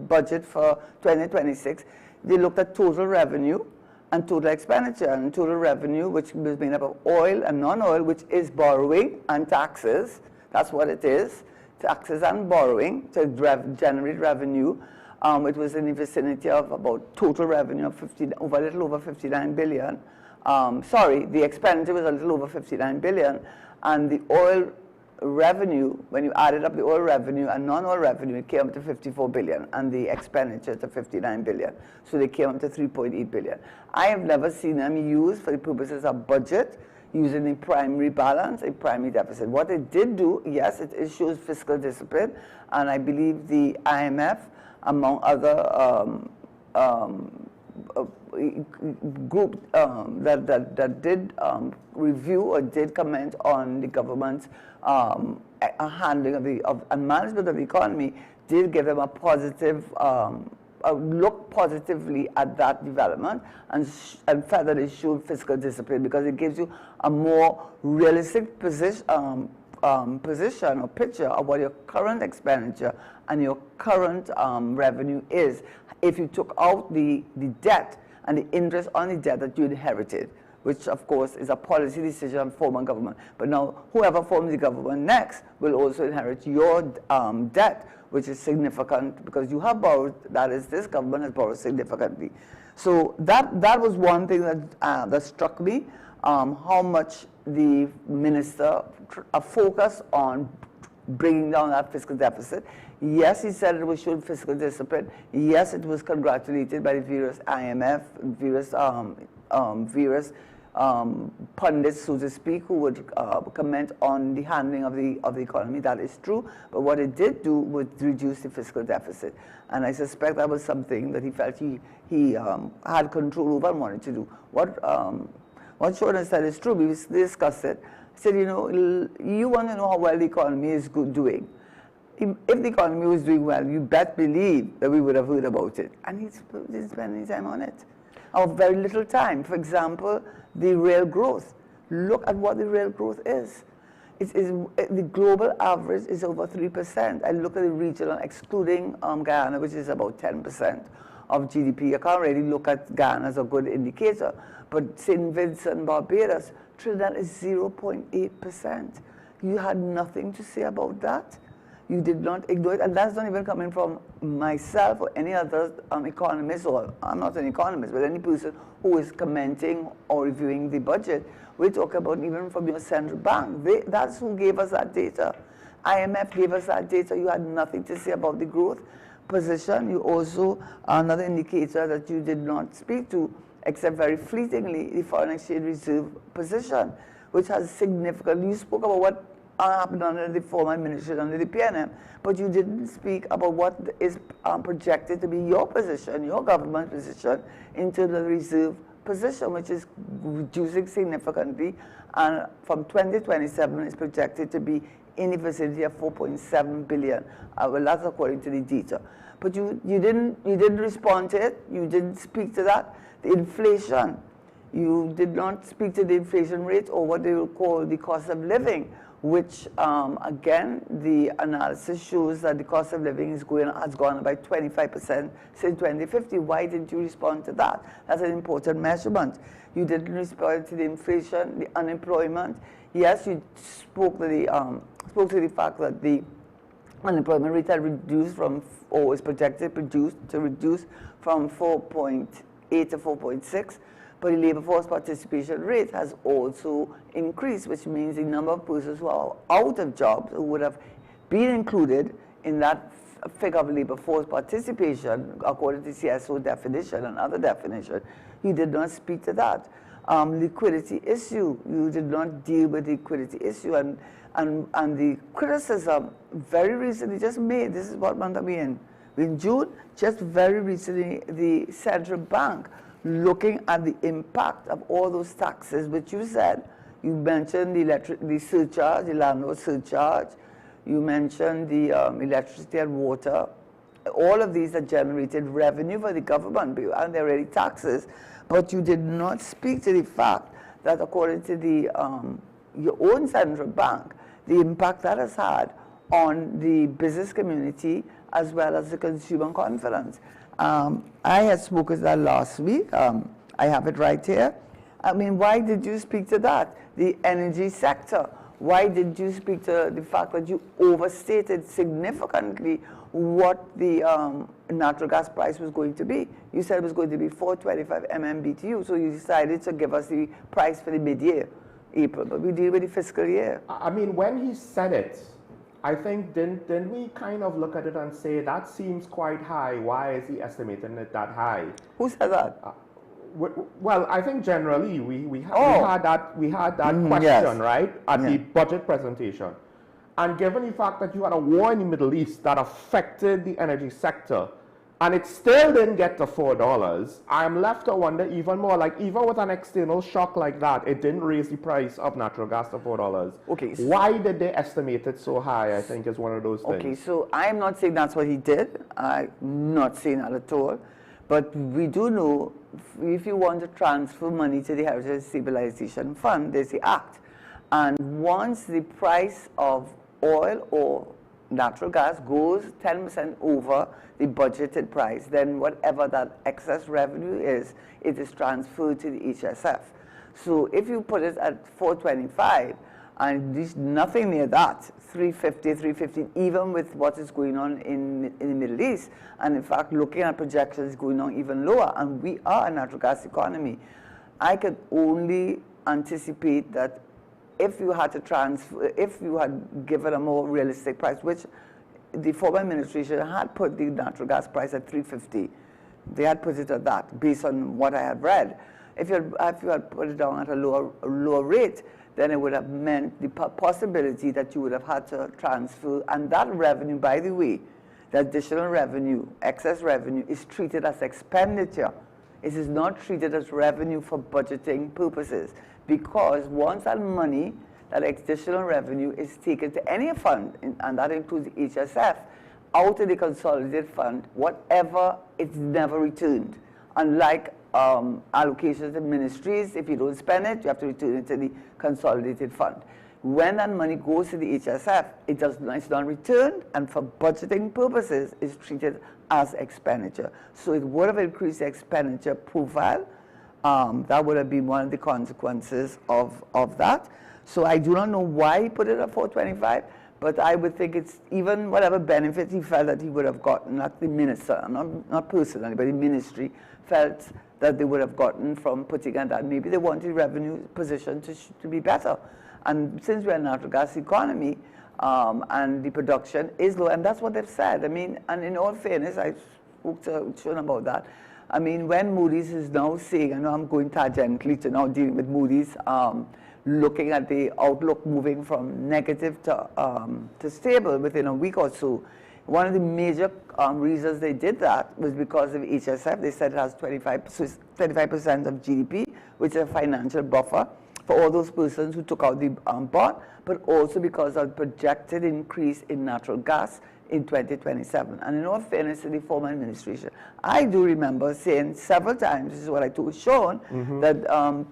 budget for 2026, they looked at total revenue and total expenditure, and total revenue, which was made up of oil and non-oil, which is borrowing and taxes. That's what it is, taxes and borrowing to generate revenue. It was in the vicinity of about total revenue of a little over 59 billion. Sorry, the expenditure was a little over 59 billion, and the oil revenue, when you added up the oil revenue and non-oil revenue, it came up to 54 billion, and the expenditure to 59 billion. So they came up to 3.8 billion. I have never seen them used for the purposes of budget, using a primary balance, a primary deficit. What it did do, yes, it shows fiscal discipline, and I believe the IMF, among other group that did review or did comment on the government's handling and management of the economy, did give them a positive look positively at that development and felt that it showed fiscal discipline because it gives you a more realistic position or picture of what your current expenditure and your current revenue is if you took out the debt and the interest on the debt that you inherited, which of course is a policy decision on former government. But now whoever forms the government next will also inherit your debt, which is significant because you have borrowed, that is, this government has borrowed significantly. So that was one thing that struck me, how much the minister focused on bringing down that fiscal deficit. Yes, he said it was showing fiscal discipline. Yes, it was congratulated by the various IMF, various pundits, so to speak, who would comment on the handling of the economy. That is true. But what it did do was reduce the fiscal deficit. And I suspect that was something that he felt he had control over and wanted to do. What Shona said is true. We discussed it. I said, you know, you want to know how well the economy is doing. If the economy was doing well, you best believe that we would have heard about it. And he didn't spend any time on it. Or very little time. For example, the real growth. Look at what the real growth is. The global average is over 3%. I look at the regional, excluding Guyana, which is about 10% of GDP. I can't really look at Guyana as a good indicator. But St. Vincent, Barbados, Trinidad is 0.8%. You had nothing to say about that. You did not ignore it, and that's not even coming from myself or any other economist, or I'm not an economist, but any person who is commenting or reviewing the budget. We talk about even from your central bank. That's who gave us that data. IMF gave us that data. You had nothing to say about the growth position. You also, another indicator that you did not speak to, except very fleetingly, the foreign exchange reserve position, which has significantly, you spoke about what happened under the former administration, under the PNM, but you didn't speak about what is projected to be your position, your government position, in terms of the reserve position, which is reducing significantly, and from 2027 is projected to be in the vicinity of 4.7 billion. Well, that's according to the data. But you didn't respond to it. You didn't speak to that. The inflation, you did not speak to the inflation rate, or what they will call the cost of living, which again, the analysis shows that the cost of living has gone up by 25% since 2050. Why didn't you respond to that? That's an important measurement. You didn't respond to the inflation, the unemployment. Yes, you spoke to the fact that the unemployment rate had reduced from, or is projected to reduce from 4.8 to 4.6. But the labor force participation rate has also increased, which means the number of persons who are out of jobs, who would have been included in that figure of labor force participation, according to CSO definition and other definition, you did not speak to that. Liquidity issue, you did not deal with the liquidity issue, and the criticism very recently just made, this is what month are we in June, just very recently, the central bank looking at the impact of all those taxes, which you said, you mentioned the surcharge, the landlord surcharge, you mentioned the electricity and water. All of these are generated revenue for the government, and they're already taxes, but you did not speak to the fact that according to the your own central bank, the impact that has had on the business community as well as the consumer confidence. I had spoken to that last week. I have it right here. I mean, why did you speak to that? The energy sector. Why did you speak to the fact that you overstated significantly what the natural gas price was going to be? You said it was going to be 425 MMBTU, so you decided to give us the price for the mid-year, April, but we deal with the fiscal year. I mean, when he said it, I think, didn't we kind of look at it and say, that seems quite high, why is he estimating it that high? Who said that? Well, I think generally we had that question, yes, right, at the budget presentation. And given the fact that you had a war in the Middle East that affected the energy sector, and it still didn't get to $4, I'm left to wonder even more, like even with an external shock like that, it didn't raise the price of natural gas to $4. Okay. So why did they estimate it so high, I think is one of those things. Okay, so I'm not saying that's what he did. I'm not saying that at all. But we do know if you want to transfer money to the Heritage Stabilization Fund, there's the act. And once the price of oil or natural gas goes 10% over the budgeted price, then whatever that excess revenue is, it is transferred to the HSF. So if you put it at 425, and there's nothing near that, 350, 350, even with what is going on in the Middle East, and in fact looking at projections going on even lower, and we are a natural gas economy, I could only anticipate that if you had to transfer, if you had given a more realistic price, which the former administration had put the natural gas price at 350, they had put it at that based on what I had read. If you had put it down at a lower rate, then it would have meant the possibility that you would have had to transfer, and that revenue, by the way, the additional revenue, excess revenue, is treated as expenditure. It is not treated as revenue for budgeting purposes, because once that money, that additional revenue, is taken to any fund, and that includes the HSF, out of the consolidated fund, whatever, it's never returned. Unlike allocations to ministries, if you don't spend it, you have to return it to the consolidated fund. When that money goes to the HSF, it's not returned, and for budgeting purposes, it's treated as expenditure. So it would have increased the expenditure profile. That would have been one of the consequences of that. So I do not know why he put it at 425, but I would think it's even whatever benefits he felt that he would have gotten, not the minister, not personally, but the ministry felt that they would have gotten from putting it that. Maybe they wanted revenue position to be better. And since we're a natural gas economy, and the production is low, and that's what they've said. I mean, and in all fairness, I spoke to Sean about that. I mean, when Moody's is now saying, I know I'm going tangentially to now dealing with Moody's, looking at the outlook moving from negative to stable within a week or so. One of the major reasons they did that was because of HSF. They said it has 25% of GDP, which is a financial buffer for all those persons who took out the bond, but also because of projected increase in natural gas in 2027. And in all fairness to the former administration, I do remember saying several times, this is what I told Sean, that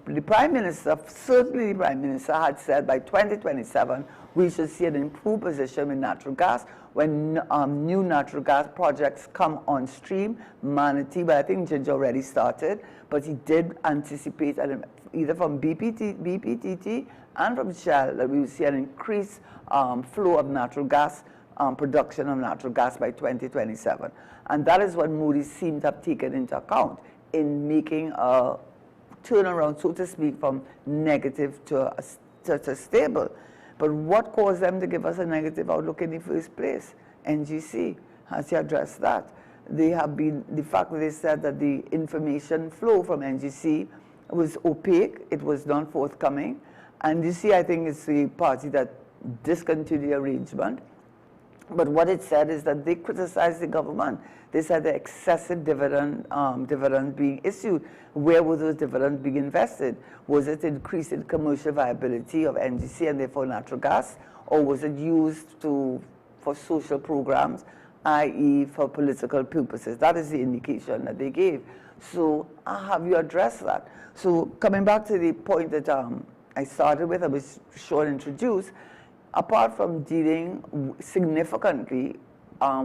the Prime Minister, certainly the Prime Minister, had said by 2027 we should see an improved position with natural gas when new natural gas projects come on stream. Manatee, but I think Ginger already started, but he did anticipate either from BPTT and from Shell that we will see an increased flow of natural gas, production of natural gas by 2027. And that is what Moody's seemed to have taken into account in making a turnaround, so to speak, from negative to stable. But what caused them to give us a negative outlook in the first place? NGC has to address that. They have been, the fact that they said that the information flow from NGC was opaque, it was not forthcoming. And NGC, I think, is the party that discontinued the arrangement. But what it said is that they criticized the government. They said the excessive dividends being issued. Where were those dividends being invested? Was it increasing commercial viability of NGC and therefore natural gas? Or was it used for social programs, i.e. for political purposes? That is the indication that they gave. So have you addressed that? So coming back to the point that I started with, I was Sean introduced, apart from dealing significantly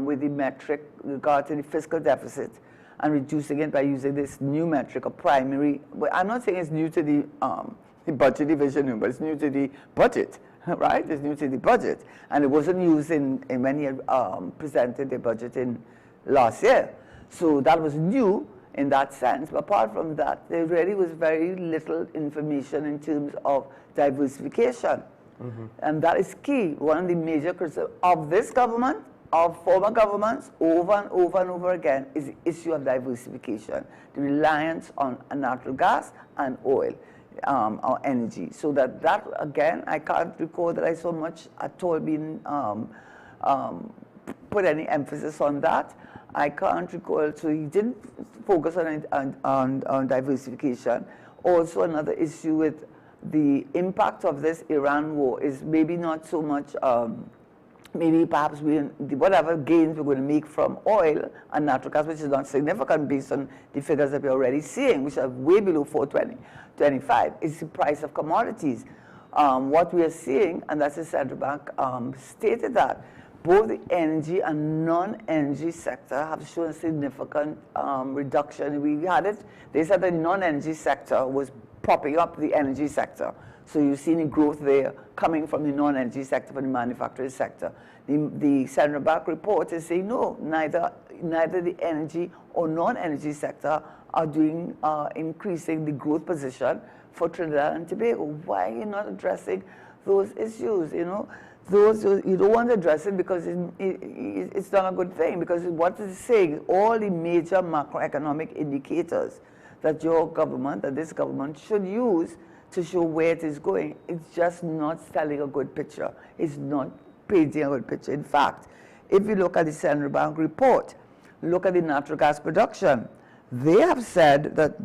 with the metric regard to the fiscal deficit and reducing it by using this new metric of primary, but I'm not saying it's new to the budget division, but it's new to the budget, right? It's new to the budget. And it wasn't used when he presented the budget in last year. So that was new in that sense. But apart from that, there really was very little information in terms of diversification. And that is key. One of the major criticisms of this government, of former governments, over and over and over again, is the issue of diversification, the reliance on natural gas and oil, or energy. So that again, I can't recall that I saw much at all being put any emphasis on that. I can't recall. So he didn't focus on diversification. Also, another issue with the impact of this Iran war is maybe not so much, maybe perhaps whatever gains we're going to make from oil and natural gas, which is not significant based on the figures that we're already seeing, which are way below 425, is the price of commodities. What we are seeing, and that's the central bank stated that both the energy and non-energy sector have shown a significant reduction. We had it, they said the non-energy sector was propping up the energy sector. So you've seen a growth there coming from the non-energy sector, from the manufacturing sector. The central bank report is saying no, neither the energy or non-energy sector are doing increasing the growth position for Trinidad and Tobago. Why are you not addressing those issues? You know, you don't want to address it because it's not a good thing. Because what it's saying, all the major macroeconomic indicators that your government, that this government should use to show where it is going, it's just not selling a good picture. It's not painting a good picture. In fact, if you look at the central bank report, look at the natural gas production, they have said that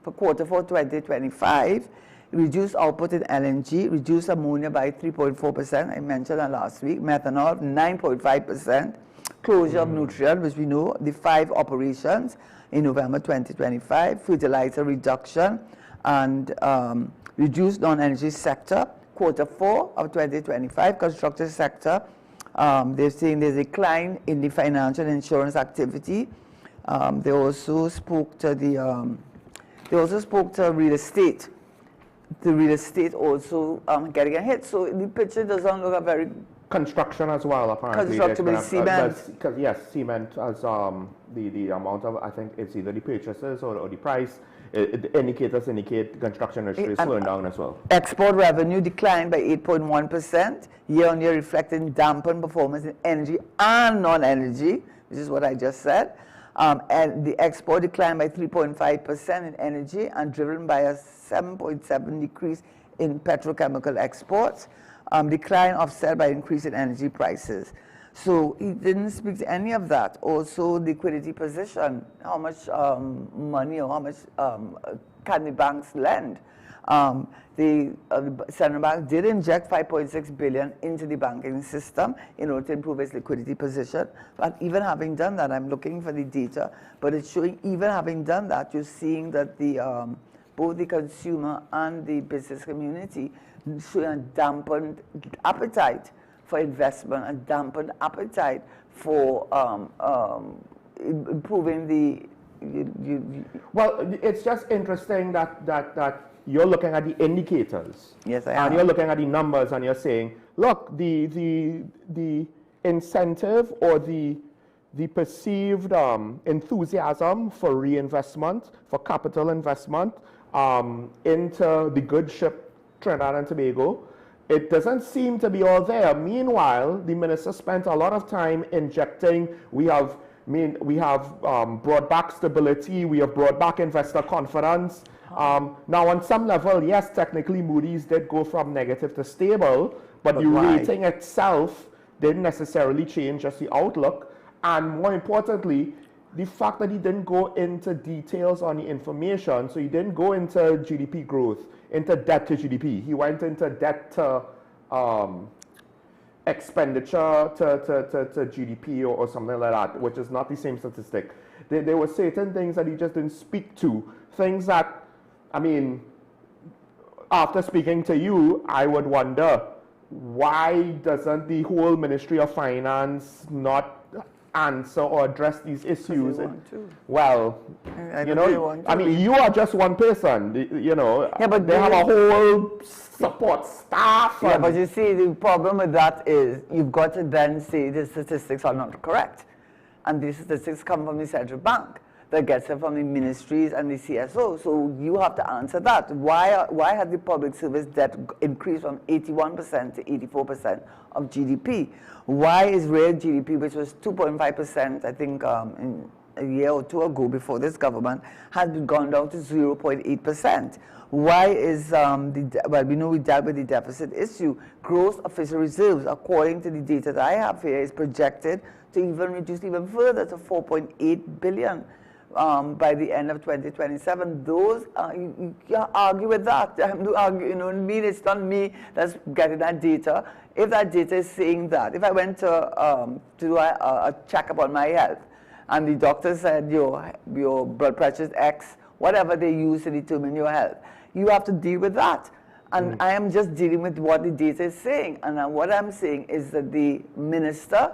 for quarter 4 2025, reduced output in LNG, reduced ammonia by 3.4%, I mentioned that last week, methanol 9.5%, closure of Nutrien, which we know, the 5 operations in November 2025, fertilizer reduction, and reduced non-energy sector, quarter 4 of 2025, construction sector, they're saying there's a decline in the financial and insurance activity. They also spoke to real estate. The real estate also getting a hit. So the picture doesn't look a very... Construction as well, apparently. Construction with cement. Yes, cement as the amount of, I think it's either the purchases or the price. Indicators indicate construction industry is slowing down as well. Export revenue declined by 8.1% year-on-year, reflecting dampened performance in energy and non-energy, which is what I just said. And the export declined by 3.5% in energy and driven by a 7.7% decrease in petrochemical exports, decline offset by increase in energy prices. So he didn't speak to any of that. Also, liquidity position, how much money or how much can the banks lend? The central bank did inject $5.6 billion into the banking system in order to improve its liquidity position. But even having done that, I'm looking for the data, but it's showing even having done that, you're seeing that the both the consumer and the business community showing a dampened appetite for investment, a dampened appetite for improving the. Well, it's just interesting that you're looking at the indicators. Yes, I am. And you're looking at the numbers and you're saying, look, the incentive or the perceived enthusiasm for reinvestment, for capital investment into the good ship Trinidad and Tobago, it doesn't seem to be all there. Meanwhile, the minister spent a lot of time injecting, we have brought back stability, we have brought back investor confidence. Now, on some level, yes, technically Moody's did go from negative to stable, but the rating itself didn't necessarily change just the outlook. And more importantly, the fact that he didn't go into details on the information, so he didn't go into GDP growth, into debt to GDP. He went into debt to expenditure to GDP or something like that, which is not the same statistic. There were certain things that he just didn't speak to, things that, I mean, after speaking to you, I would wonder, why doesn't the whole Ministry of Finance not answer or address these issues? Well, you know, I mean, you are just one person, you know. Yeah, but they have a whole support staff. Yeah, but you see, the problem with that is you've got to then say the statistics are not correct. And these statistics come from the central bank that gets it from the ministries and the CSO. So you have to answer that. Why had the public service debt increased from 81% to 84% of GDP? Why is real GDP, which was 2.5%, I think, in a year or two ago before this government, has gone down to 0.8%? Why is, well, we know we dealt with the deficit issue. Gross official reserves, according to the data that I have here, is projected to even reduce even further to 4.8 billion. By the end of 2027, those you can't argue with that. I have to argue, you know, it's not me that's getting that data. If that data is saying that, if I went to do a checkup on my health, and the doctor said your blood pressure is X, whatever they use to determine your health, you have to deal with that. And I am just dealing with what the data is saying. And what I'm saying is that the minister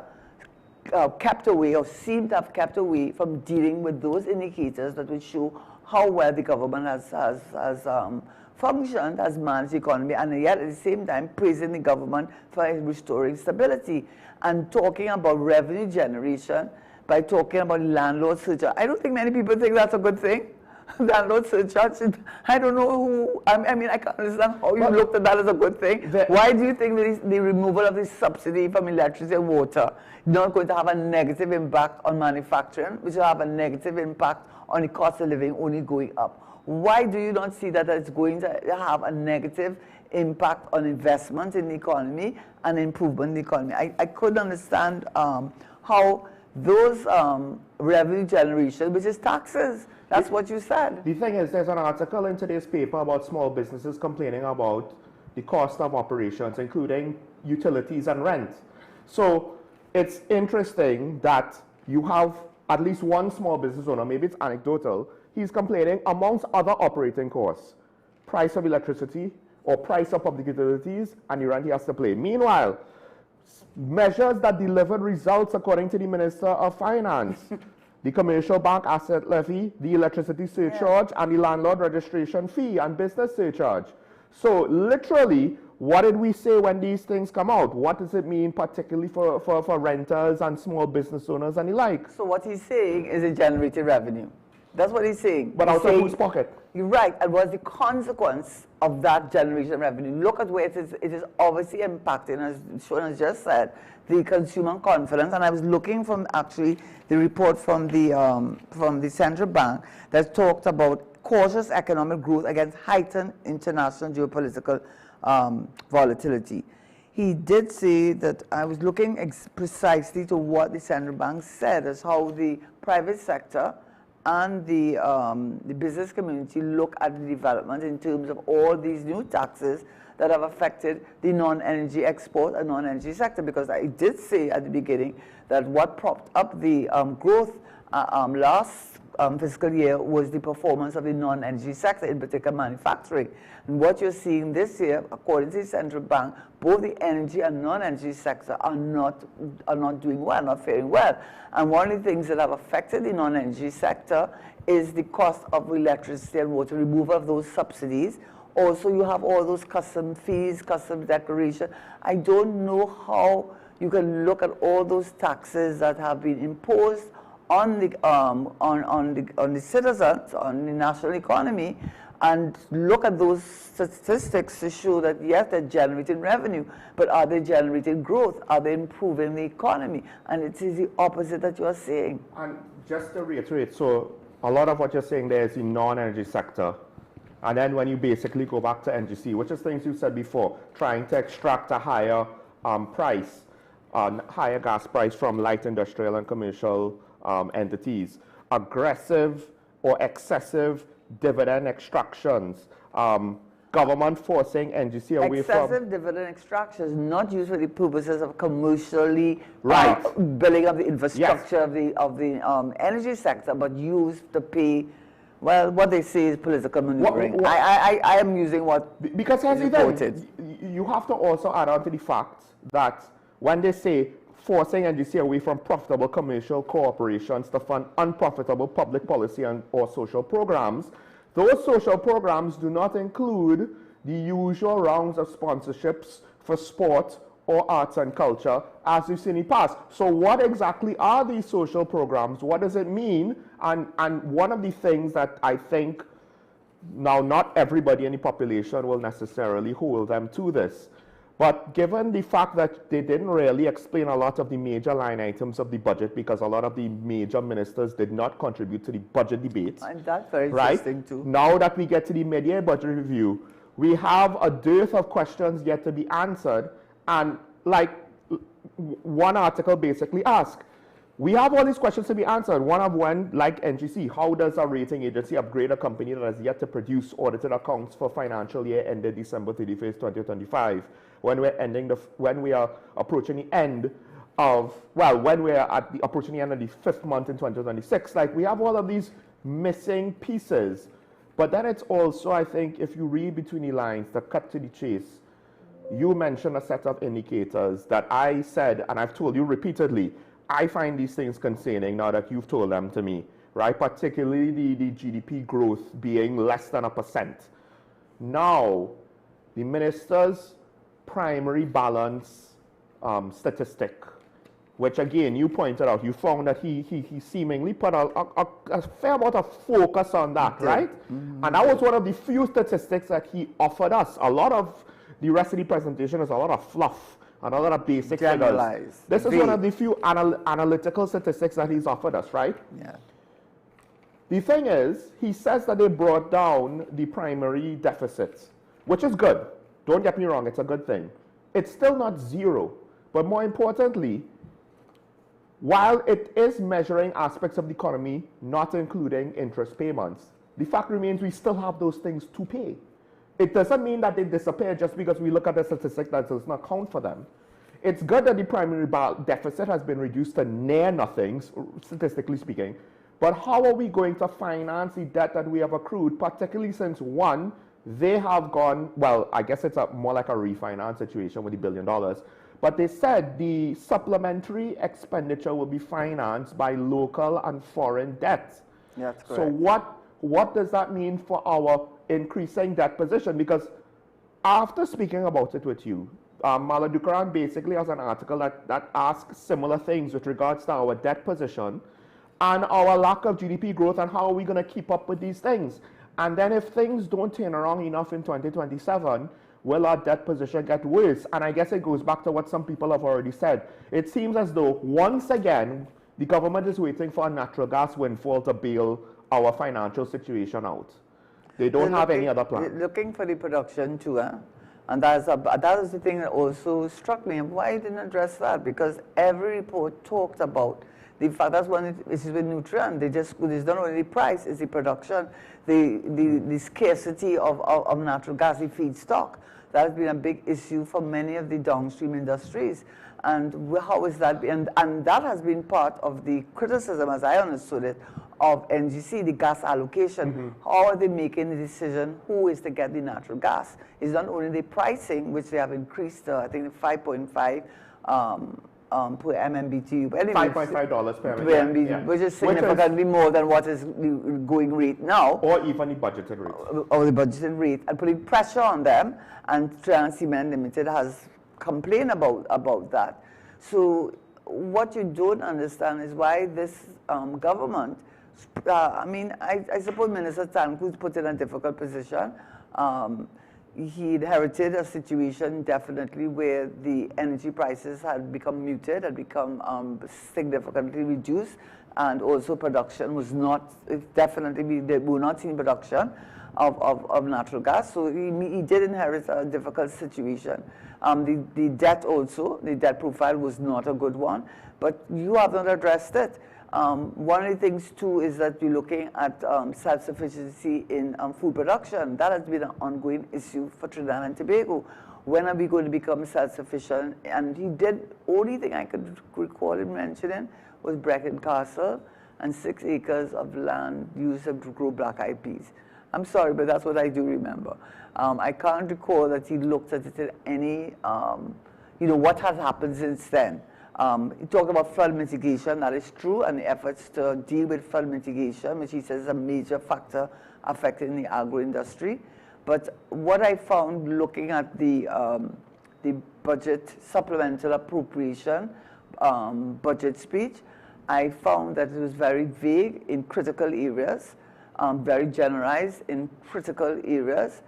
kept away or seemed to have kept away from dealing with those indicators that would show how well the government has functioned, has managed the economy, and yet at the same time praising the government for restoring stability and talking about revenue generation by talking about landlord surcharge. I don't think many people think that's a good thing. Landlord surcharge, I don't know who, I mean, I can't understand how you looked at that as a good thing. Why do you think the removal of the subsidy from electricity and water is not going to have a negative impact on manufacturing, which will have a negative impact on the cost of living only going up? Why do you not see that it's going to have a negative impact on investment in the economy and improvement in the economy? I couldn't understand how those revenue generation, which is taxes, that's what you said. The thing is, there's an article in today's paper about small businesses complaining about the cost of operations, including utilities and rent. So it's interesting that you have at least one small business owner, maybe it's anecdotal, he's complaining amongst other operating costs, price of electricity or price of public utilities, and the rent he has to pay. Meanwhile, measures that delivered results according to the Minister of Finance, the commercial bank asset levy, the electricity surcharge, and the landlord registration fee and business surcharge. So literally, what did we say when these things come out? What does it mean particularly for renters and small business owners and the like? So what he's saying is it generated revenue. That's what he's saying. But out of whose pocket? You're right. And what's the consequence of that generation of revenue? Look at where it is obviously impacting, as Sean has just said, the consumer confidence. And I was looking from actually the report from the central bank that talked about cautious economic growth against heightened international geopolitical volatility. He did say that, I was looking precisely to what the central bank said as how the private sector and the business community look at the development in terms of all these new taxes that have affected the non-energy export and non-energy sector, because I did say at the beginning that what propped up the growth last fiscal year was the performance of the non-energy sector, in particular manufacturing. And what you're seeing this year, according to the central bank, both the energy and non-energy sector are not doing well, not faring well. And one of the things that have affected the non-energy sector is the cost of electricity and water, removal of those subsidies. Also, you have all those custom fees, custom declaration. I don't know how you can look at all those taxes that have been imposed on the citizens, on the national economy, and look at those statistics to show that yes, they're generating revenue, but are they generating growth? Are they improving the economy? And it is the opposite that you are saying. And just to reiterate, so a lot of what you're saying there is the non-energy sector. And then when you basically go back to NGC, which is things you said before, trying to extract a higher price, higher gas price from light industrial and commercial entities, aggressive or excessive dividend extractions, government forcing NGC away from... Excessive dividend extractions, not used for the purposes of commercially building up the infrastructure of the energy sector, but used to pay, well, what they say is political maneuvering. I am using what because is reported. You have to also add on to the fact that when they say forcing NGC away from profitable commercial corporations to fund unprofitable public policy or social programs, those social programs do not include the usual rounds of sponsorships for sport or arts and culture as we've seen in the past. So what exactly are these social programs? What does it mean? And one of the things that I think, now not everybody in the population will necessarily hold them to this, but given the fact that they didn't really explain a lot of the major line items of the budget, because a lot of the major ministers did not contribute to the budget debates. And that's very interesting too. Now that we get to the mid-year budget review, we have a dearth of questions yet to be answered. And like one article basically asked, we have all these questions to be answered. One of one, like NGC, how does a rating agency upgrade a company that has yet to produce audited accounts for financial year ended December 31st, 2025? When we are approaching the end of, well, when we are approaching the end of the 5th month in 2026, like we have all of these missing pieces. But then it's also, I think, if you read between the lines, the cut to the chase, you mentioned a set of indicators that I said, and I've told you repeatedly, I find these things concerning now that you've told them to me, right? Particularly the GDP growth being less than 1%. Now, the minister's primary balance statistic, which again, you pointed out, you found that he seemingly put a fair amount of focus on that, right? Mm-hmm. And that was one of the few statistics that he offered us. A lot of the rest of the presentation is a lot of fluff and a lot of basic figures. This is one of the few analytical statistics that he's offered us, right? Yeah. The thing is, he says that they brought down the primary deficit, which is good. Don't get me wrong, it's a good thing. It's still not zero. But more importantly, while it is measuring aspects of the economy, not including interest payments, the fact remains we still have those things to pay. It doesn't mean that they disappear just because we look at the statistic that does not count for them. It's good that the primary deficit has been reduced to near nothing, statistically speaking, but how are we going to finance the debt that we have accrued, particularly since, one, they have gone, well, I guess it's more like a refinance situation with the $1 billion, but they said the supplementary expenditure will be financed by local and foreign debt. That's correct. So what does that mean for our increasing debt position? Because after speaking about it with you, Maladukaran basically has an article that asks similar things with regards to our debt position and our lack of GDP growth and how are we going to keep up with these things. And then if things don't turn around enough in 2027, will our debt position get worse? And I guess it goes back to what some people have already said. It seems as though, once again, the government is waiting for a natural gas windfall to bail our financial situation out. They don't have any other plan. They're looking for the production too, and that is the thing that also struck me. Why didn't address that? Because every report talked about the fact that's one issue with Nutrien. It's not only the price, it's the production, the scarcity of natural gas, the feedstock. That has been a big issue for many of the downstream industries. And how is that? And that has been part of the criticism, as I understood it, of NGC, the gas allocation. How are they making the decision who is to get the natural gas? It's not only the pricing, which they have increased, I think, 5.5 per MMBTU. Anyway, $5.5 per MMBTU, yeah. Which is significantly more than what is the going rate now. Or even the budgeted rate. Or the budgeted rate, and putting pressure on them, and Cement Limited has complained about that. So what you don't understand is why this government, I mean, I suppose Minister Tanku's put in a difficult position. He inherited a situation definitely where the energy prices had become muted, had become significantly reduced, and also production was not, definitely we were not seeing production of natural gas. So he did inherit a difficult situation. The debt also, the debt profile was not a good one, but you have not addressed it. One of the things too is that you're looking at self-sufficiency in food production. That has been an ongoing issue for Trinidad and Tobago. When are we going to become self-sufficient? And he did, only thing I could recall him mentioning was Brecon Castle and 6 acres of land used to grow black-eyed peas. I'm sorry, but that's what I do remember. I can't recall that he looked at it in any, what has happened since then. He talked about flood mitigation, that is true, and the efforts to deal with flood mitigation, which he says is a major factor affecting the agro-industry. But what I found looking at the budget supplemental appropriation budget speech, I found that it was very vague in critical areas, very generalized in critical areas,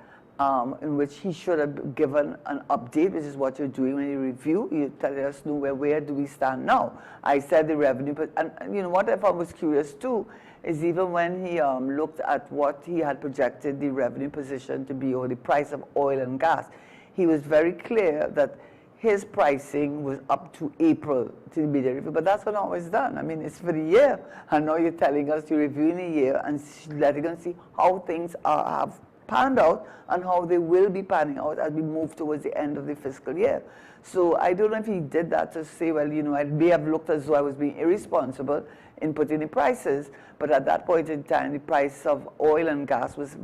in which he should have given an update, which is what you're doing when you review. You tell us, where do we stand now? I said the revenue, but you know what I found was curious too, is even when he looked at what he had projected the revenue position to be, or the price of oil and gas, he was very clear that his pricing was up to April to the media review, but that's not always done. I mean, it's for the year, and now you're telling us you're reviewing a year and letting us see how things have panned out and how they will be panning out as we move towards the end of the fiscal year. So I don't know if he did that to say, well, I may have looked as though I was being irresponsible in putting the prices, but at that point in time, the price of oil and gas was,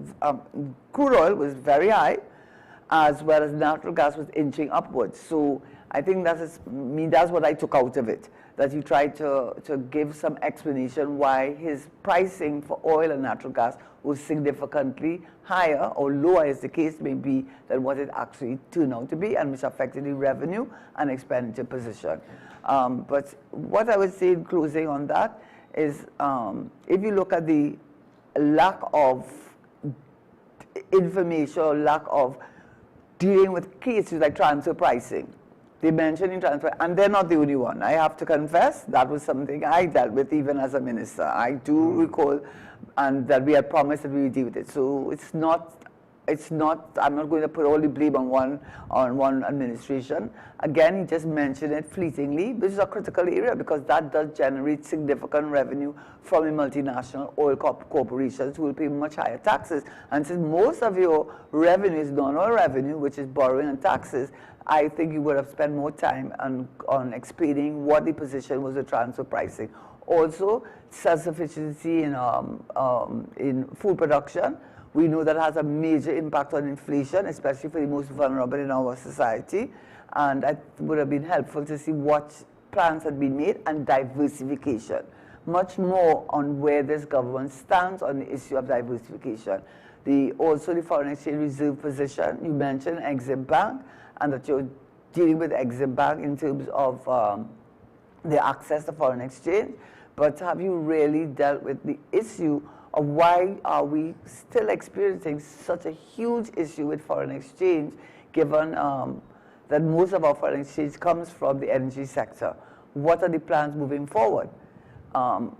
crude oil was very high, as well as natural gas was inching upwards. So I think that's what I took out of it, that he tried to give some explanation why his pricing for oil and natural gas was significantly higher or lower, as the case may be, than what it actually turned out to be, and which affected the revenue and expenditure position. But what I would say in closing on that is, if you look at the lack of information or lack of dealing with cases like transfer pricing, they mentioned in transfer, and they're not the only one. I have to confess, that was something I dealt with even as a minister. I do recall, and that we had promised that we would deal with it. So it's not, I'm not going to put all the blame on one administration. Again, he just mentioned it fleetingly, which is a critical area because that does generate significant revenue from the multinational oil corporations who will pay much higher taxes. And since most of your revenue is non-oil revenue, which is borrowing and taxes, I think you would have spent more time on explaining what the position was with transfer pricing. Also, self-sufficiency in food production. We know that has a major impact on inflation, especially for the most vulnerable in our society. And it would have been helpful to see what plans had been made and diversification. Much more on where this government stands on the issue of diversification. Also the foreign exchange reserve position, you mentioned Exim Bank, and that you're dealing with Exim Bank in terms of the access to foreign exchange. But have you really dealt with the issue of why are we still experiencing such a huge issue with foreign exchange, given that most of our foreign exchange comes from the energy sector? What are the plans moving forward?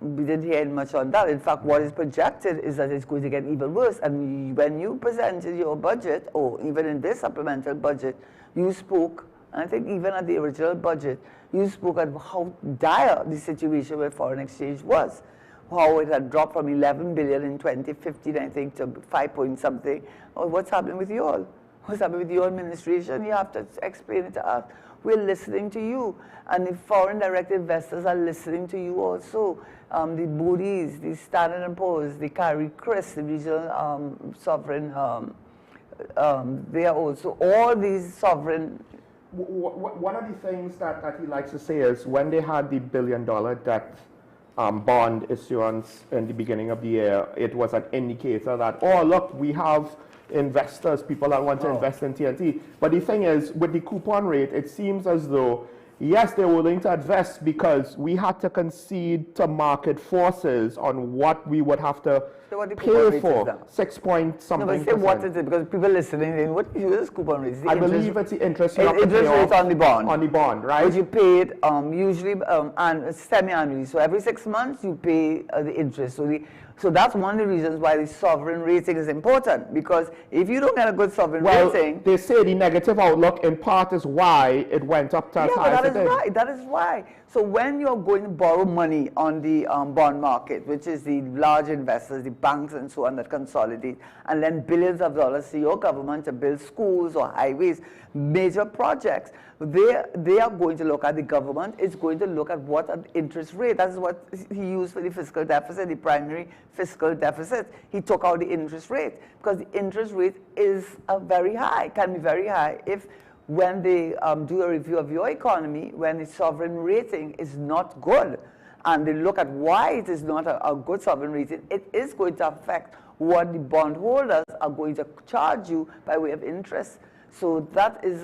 we didn't hear much on that. In fact, what is projected is that it's going to get even worse. And when you presented your budget, or even in this supplemental budget, you spoke, and I think even at the original budget, you spoke about how dire the situation with foreign exchange was, how it had dropped from 11 billion in 2015, I think, to 5 point something. Oh, what's happening with you all? What's happening with your administration? You have to explain it to us. We're listening to you. And the foreign direct investors are listening to you also. The Moody's, the Standard & Poor's, the Carrie Chris, the regional sovereign, they are also, all these sovereign. One of the things that he likes to say is when they had the $1 billion debt bond issuance in the beginning of the year, it was an indicator that, oh, look, we have investors, people that want to invest in TNT. But the thing is, with the coupon rate, it seems as though, yes, they're willing to invest because we had to concede to market forces on what we would have to pay for. 6 point something. No, but say what is it? Because people listening, what is coupon rate? I believe it's the interest rate on the bond. On the bond, right? But you pay it usually semi-annually. So every 6 months you pay the interest. So that's one of the reasons why the sovereign rating is important, because if you don't get a good sovereign rating... they say the negative outlook in part is why it went up to as high as it did. Right, that is why. So when you're going to borrow money on the bond market, which is the large investors, the banks and so on that consolidate, and lend billions of dollars to your government to build schools or highways, major projects, they are going to look at, the government is going to look at what an interest rate. That's what he used for the fiscal deficit, the primary fiscal deficit. He took out the interest rate because the interest rate is very high, can be very high if when they do a review of your economy, when the sovereign rating is not good, and they look at why it is not a good sovereign rating, it is going to affect what the bondholders are going to charge you by way of interest. So that is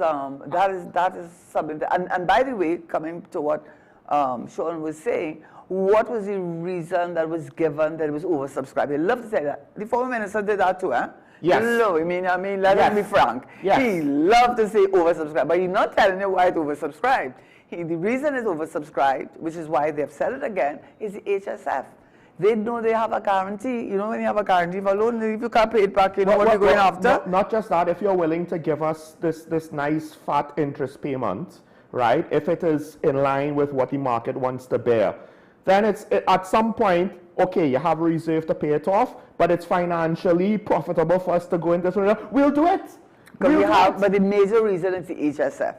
something. And by the way, coming to what Sean was saying, what was the reason that was given that it was oversubscribed? I love to say that. The former minister did that too, huh? Yes. I mean, let us be frank. Yes. He loved to say oversubscribed, but he's not telling you why it's oversubscribed. The reason it's oversubscribed, which is why they've said it again, is the HSF. They know they have a guarantee. You know, when you have a guarantee for a loan, if you can't pay it back, you know what you're going after. Not just that, if you're willing to give us this nice fat interest payment, right, if it is in line with what the market wants to bear, then it's at some point, okay, you have a reserve to pay it off, but it's financially profitable for us to go into this. We'll do it. But the major reason is the HSF.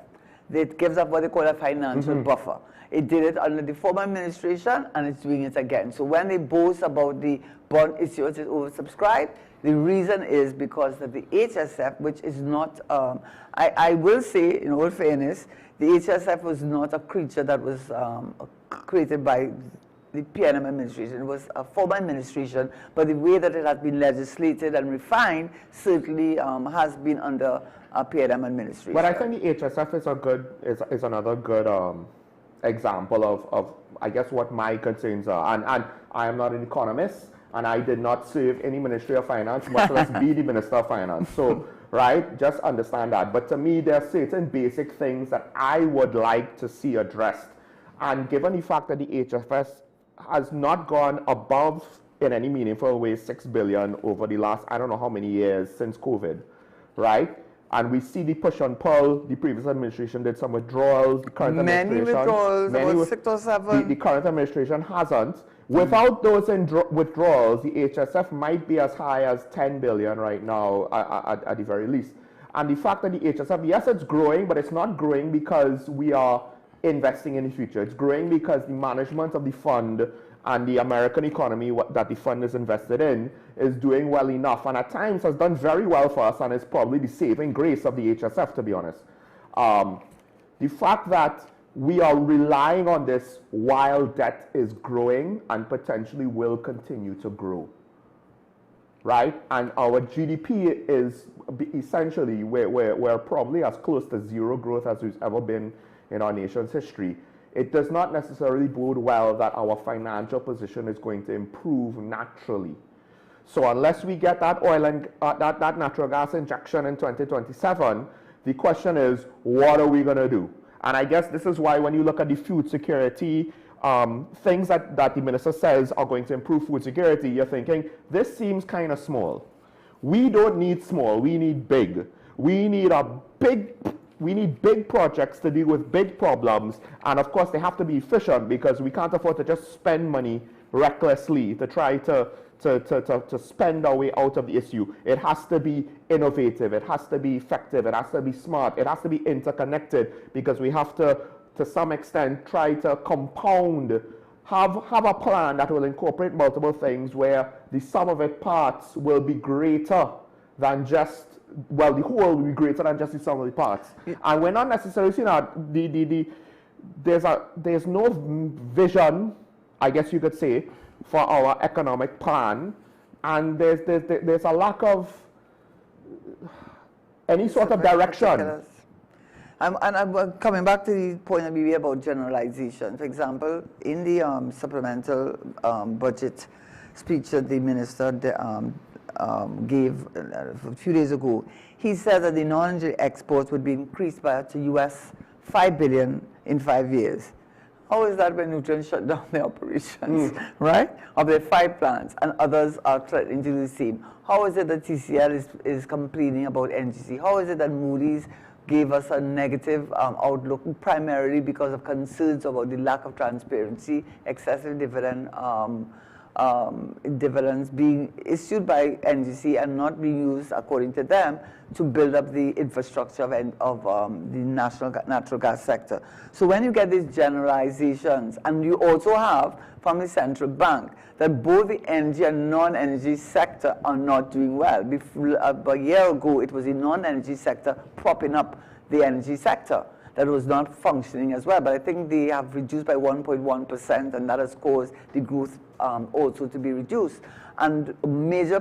It gives up what they call a financial buffer. It did it under the former administration, and it's doing it again. So when they boast about the bond issuance is oversubscribed, the reason is because of the HSF, which is not, I will say, in all fairness, the HSF was not a creature that was created by the PNM administration. It was a former administration, but the way that it has been legislated and refined certainly has been under a PNM administration. But I think the HSF is another good example of I guess what my concerns are. And I am not an economist, and I did not serve any Ministry of Finance, much less be the Minister of Finance. So, right, just understand that. But to me, there are certain basic things that I would like to see addressed. And given the fact that the HFS has not gone above, in any meaningful way, $6 billion over the last, I don't know how many years since COVID, right? And we see the push and pull. The previous administration did some withdrawals. The current administration, about 6 or 7. The current administration hasn't. Without those withdrawals, the HSF might be as high as $10 billion right now, at the very least. And the fact that the HSF, yes, it's growing, but it's not growing because we are investing in the future. It's growing because the management of the fund and the American economy that the fund is invested in is doing well enough, and at times has done very well for us, and is probably the saving grace of the HSF, to be honest. The fact that we are relying on this while debt is growing and potentially will continue to grow, right? And our GDP is essentially, we're probably as close to zero growth as we've ever been in our nation's history. It does not necessarily bode well that our financial position is going to improve naturally. So unless we get that oil and that natural gas injection in 2027, the question is, what are we going to do? And I guess this is why when you look at the food security things that the minister says are going to improve food security, you're thinking, this seems kind of small. We don't need small, we need big. We need big projects to deal with big problems, and of course they have to be efficient because we can't afford to just spend money recklessly to try to spend our way out of the issue. It has to be innovative, it has to be effective, it has to be smart, it has to be interconnected, because we have to some extent try to compound, have a plan that will incorporate multiple things where the sum of its parts will be greater than just, well, the whole will be greater than just the sum of the parts. And we're not necessarily seeing that there's no vision, I guess you could say, for our economic plan, and there's a lack of any sort of direction. And I'm coming back to the point that we made about generalization. For example, in the supplemental budget speech that the minister gave a few days ago, he said that the non-energy exports would be increased by up to US $5 billion in 5 years. How is that when Nutrien shut down their operations, right? Of their 5 plants, and others are threatening to do the same? How is it that TCL is complaining about NGC? How is it that Moody's gave us a negative outlook, primarily because of concerns about the lack of transparency, excessive dividends being issued by NGC and not being used, according to them, to build up the infrastructure of the national natural gas sector. So when you get these generalizations, and you also have from the central bank that both the energy and non-energy sector are not doing well. About a year ago, it was the non-energy sector propping up the energy sector that was not functioning as well. But I think they have reduced by 1.1%, and that has caused the growth also to be reduced. And a major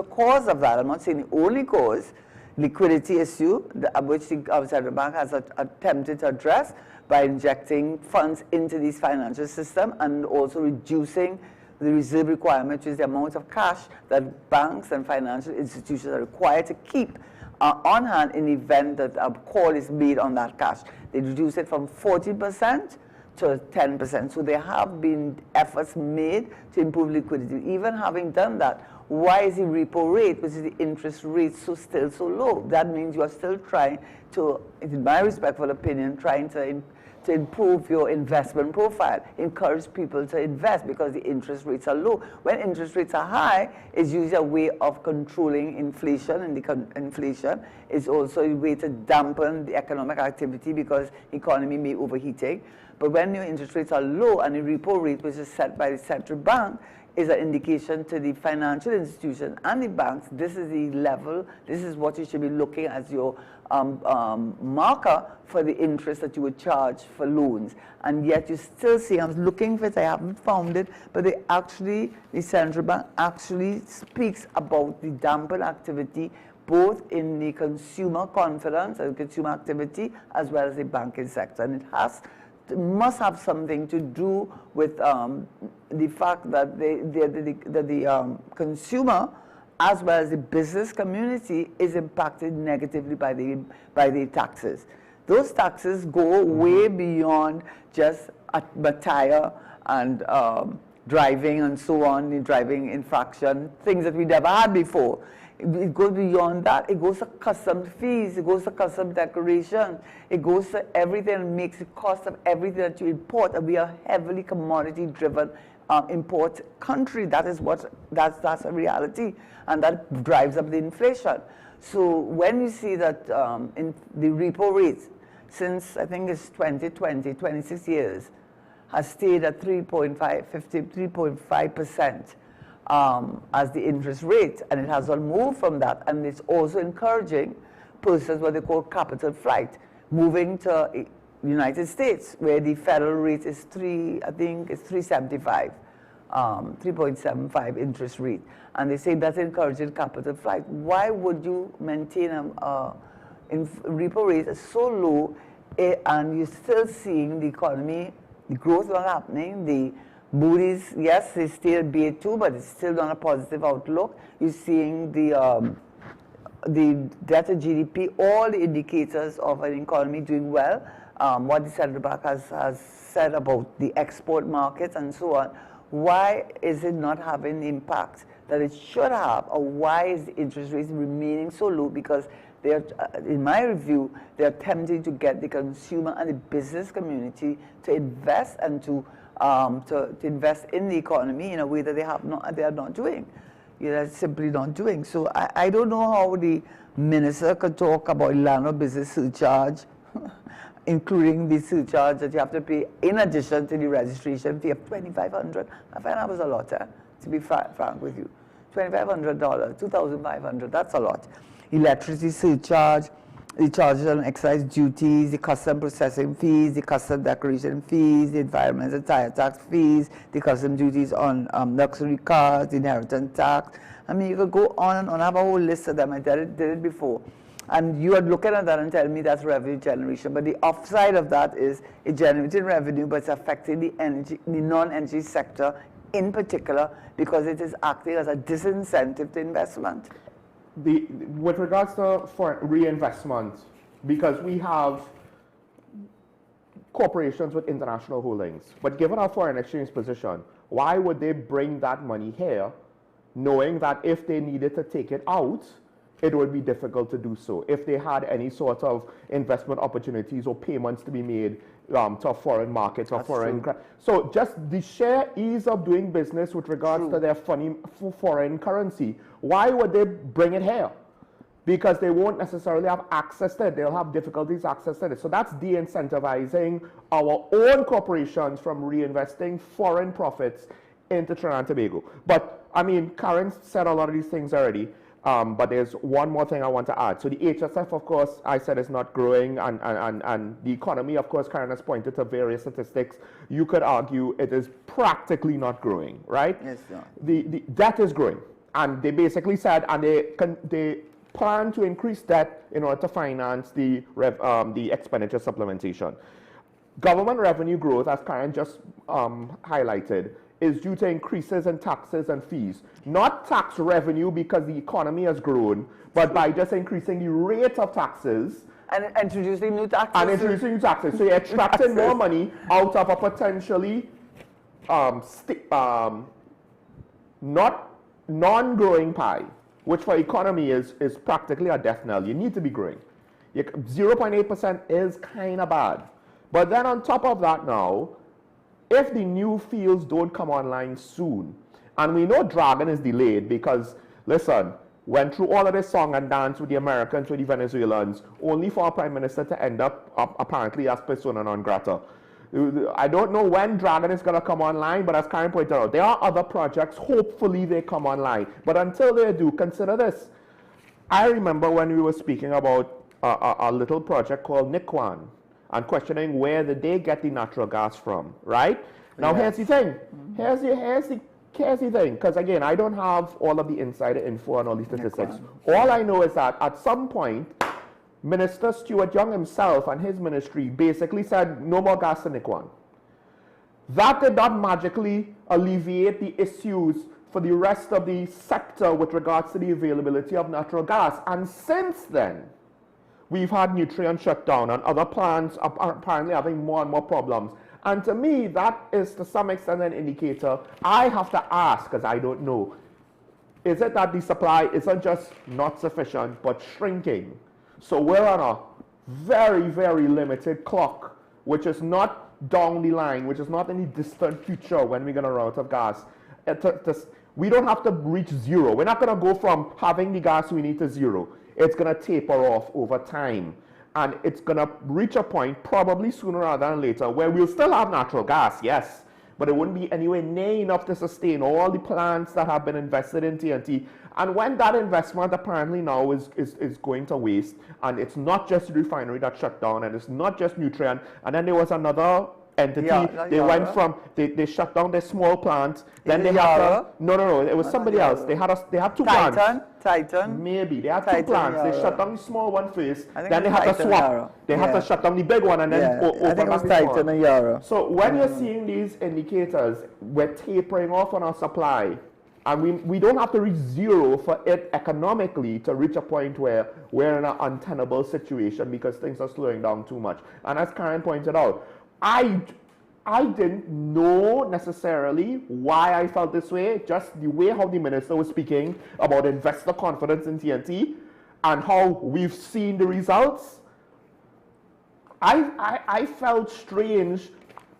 cause of that, I'm not saying the only cause, liquidity issue, which the central bank has attempted to address by injecting funds into this financial system and also reducing the reserve requirement, which is the amount of cash that banks and financial institutions are required to keep on hand in the event that a call is made on that cash. They reduce it from 40% to 10%. So there have been efforts made to improve liquidity. Even having done that, why is the repo rate, which is the interest rate, still so low? That means you are still trying to, in my respectful opinion, trying to improve your investment profile, encourage people to invest because the interest rates are low. When interest rates are high, it's usually a way of controlling inflation, and inflation is also a way to dampen the economic activity because the economy may be overheating. But when your interest rates are low and the repo rate, which is set by the central bank, is an indication to the financial institution and the banks, this is the level, this is what you should be looking as your marker for the interest that you would charge for loans. And yet you still see, I'm looking for it, I haven't found it, but the central bank actually speaks about the dampened activity both in the consumer confidence and consumer activity as well as the banking sector. And it must have something to do with the fact that the consumer as well as the business community is impacted negatively by the taxes. Those taxes go way beyond just tire and driving and so on, the driving infraction, things that we never had before. It goes beyond that. It goes to customs fees. It goes to customs declaration. It goes to everything and makes the cost of everything that you import. And we are heavily commodity-driven import country. That's a reality, and that drives up the inflation. So when you see that in the repo rate, since I think it's 2020, 26 years, has stayed at 3.5% as the interest rate, and it has not moved from that. And it's also encouraging persons, what they call capital flight, moving to the United States, where the federal rate is 3.75 interest rate. And they say that's encouraging capital flight. Why would you maintain repo rate is so low, and you're still seeing the economy, the growth not happening, the Moody's, yes, it's still BA2, but it's still on a positive outlook. You're seeing the the debt to GDP, all the indicators of an economy doing well, what the central bank has said about the export markets and so on, why is it not having the impact that it should have, or why is the interest rates remaining so low? Because they are, in my review, they are attempting to get the consumer and the business community to invest and to invest in the economy in a way that they are not doing. They're simply not doing. So I don't know how the minister could talk about landlord business surcharge, including the surcharge that you have to pay in addition to the registration fee of $2,500. I find that was a lot, to be frank with you. $2,500, $2,500, that's a lot. Electricity surcharge, the charges on excise duties, the custom processing fees, the custom decoration fees, the environmental tire tax fees, the custom duties on luxury cars, the inheritance tax. I mean, you could go on and on. I have a whole list of them. I did it before. And you are looking at that and telling me that's revenue generation. But the upside of that is it generating revenue, but it's affecting the non-energy sector in particular, because it is acting as a disincentive to investment. With regards to foreign reinvestment, because we have corporations with international holdings, but given our foreign exchange position, why would they bring that money here, knowing that if they needed to take it out, it would be difficult to do so if they had any sort of investment opportunities or payments to be made to foreign markets or foreign. So just the sheer ease of doing business with regards to their foreign currency, why would they bring it here? Because they won't necessarily have access to it. They'll have difficulties accessing it. So that's de-incentivizing our own corporations from reinvesting foreign profits into Trinidad and Tobago. But I mean, Karen said a lot of these things already. But there's one more thing I want to add. So the HSF, of course, I said is not growing, and the economy, of course, Karen has pointed to various statistics. You could argue it is practically not growing, right? Yes, sir. The debt is growing, and they basically said, and they plan to increase debt in order to finance the expenditure supplementation. Government revenue growth, as Karen just highlighted, is due to increases in taxes and fees. Not tax revenue because the economy has grown, but by just increasing the rate of taxes. And introducing new taxes. And introducing new taxes. So you're extracting more money out of a potentially non-growing pie, which for economy is practically a death knell. You need to be growing. 0.8% is kind of bad. But then on top of that now, if the new fields don't come online soon, and we know Dragon is delayed because, listen, went through all of this song and dance with the Americans, with the Venezuelans, only for our Prime Minister to end up apparently as persona non grata. I don't know when Dragon is going to come online, but as Karen pointed out, there are other projects. Hopefully they come online. But until they do, consider this. I remember when we were speaking about a little project called Nikwan, and questioning where did they get the natural gas from, right? Now, here's the thing. Here's the thing, because again, I don't have all of the insider info and all these statistics. All I know is that at some point, Minister Stuart Young himself and his ministry basically said, no more gas to Nikwan. That did not magically alleviate the issues for the rest of the sector with regards to the availability of natural gas. And since then, we've had Nutrient shut down and other plants are apparently having more and more problems. And to me, that is to some extent an indicator. I have to ask, because I don't know, is it that the supply isn't just not sufficient, but shrinking? So we're on a very, very limited clock, which is not down the line, which is not in the distant future when we're going to run out of gas. We don't have to reach zero. We're not going to go from having the gas we need to zero. It's going to taper off over time. And it's going to reach a point, probably sooner rather than later, where we'll still have natural gas, yes, but it wouldn't be anywhere near enough to sustain all the plants that have been invested in TNT. And when that investment apparently now is going to waste, and it's not just the refinery that shut down, and it's not just Nutrient, and then there was another entity. They went from they shut down their small plant. Then they had no. It was somebody else. They had two plants. Titan. Maybe they had two plants. They shut down the small one first. Then they had to swap. They had to shut down the big one and then open up the Titan and Yarra. So when you're seeing these indicators, we're tapering off on our supply. And we don't have to reach zero for it economically to reach a point where we're in an untenable situation because things are slowing down too much. And as Karen pointed out, I didn't know necessarily why I felt this way, just the way how the minister was speaking about investor confidence in TNT and how we've seen the results. I felt strange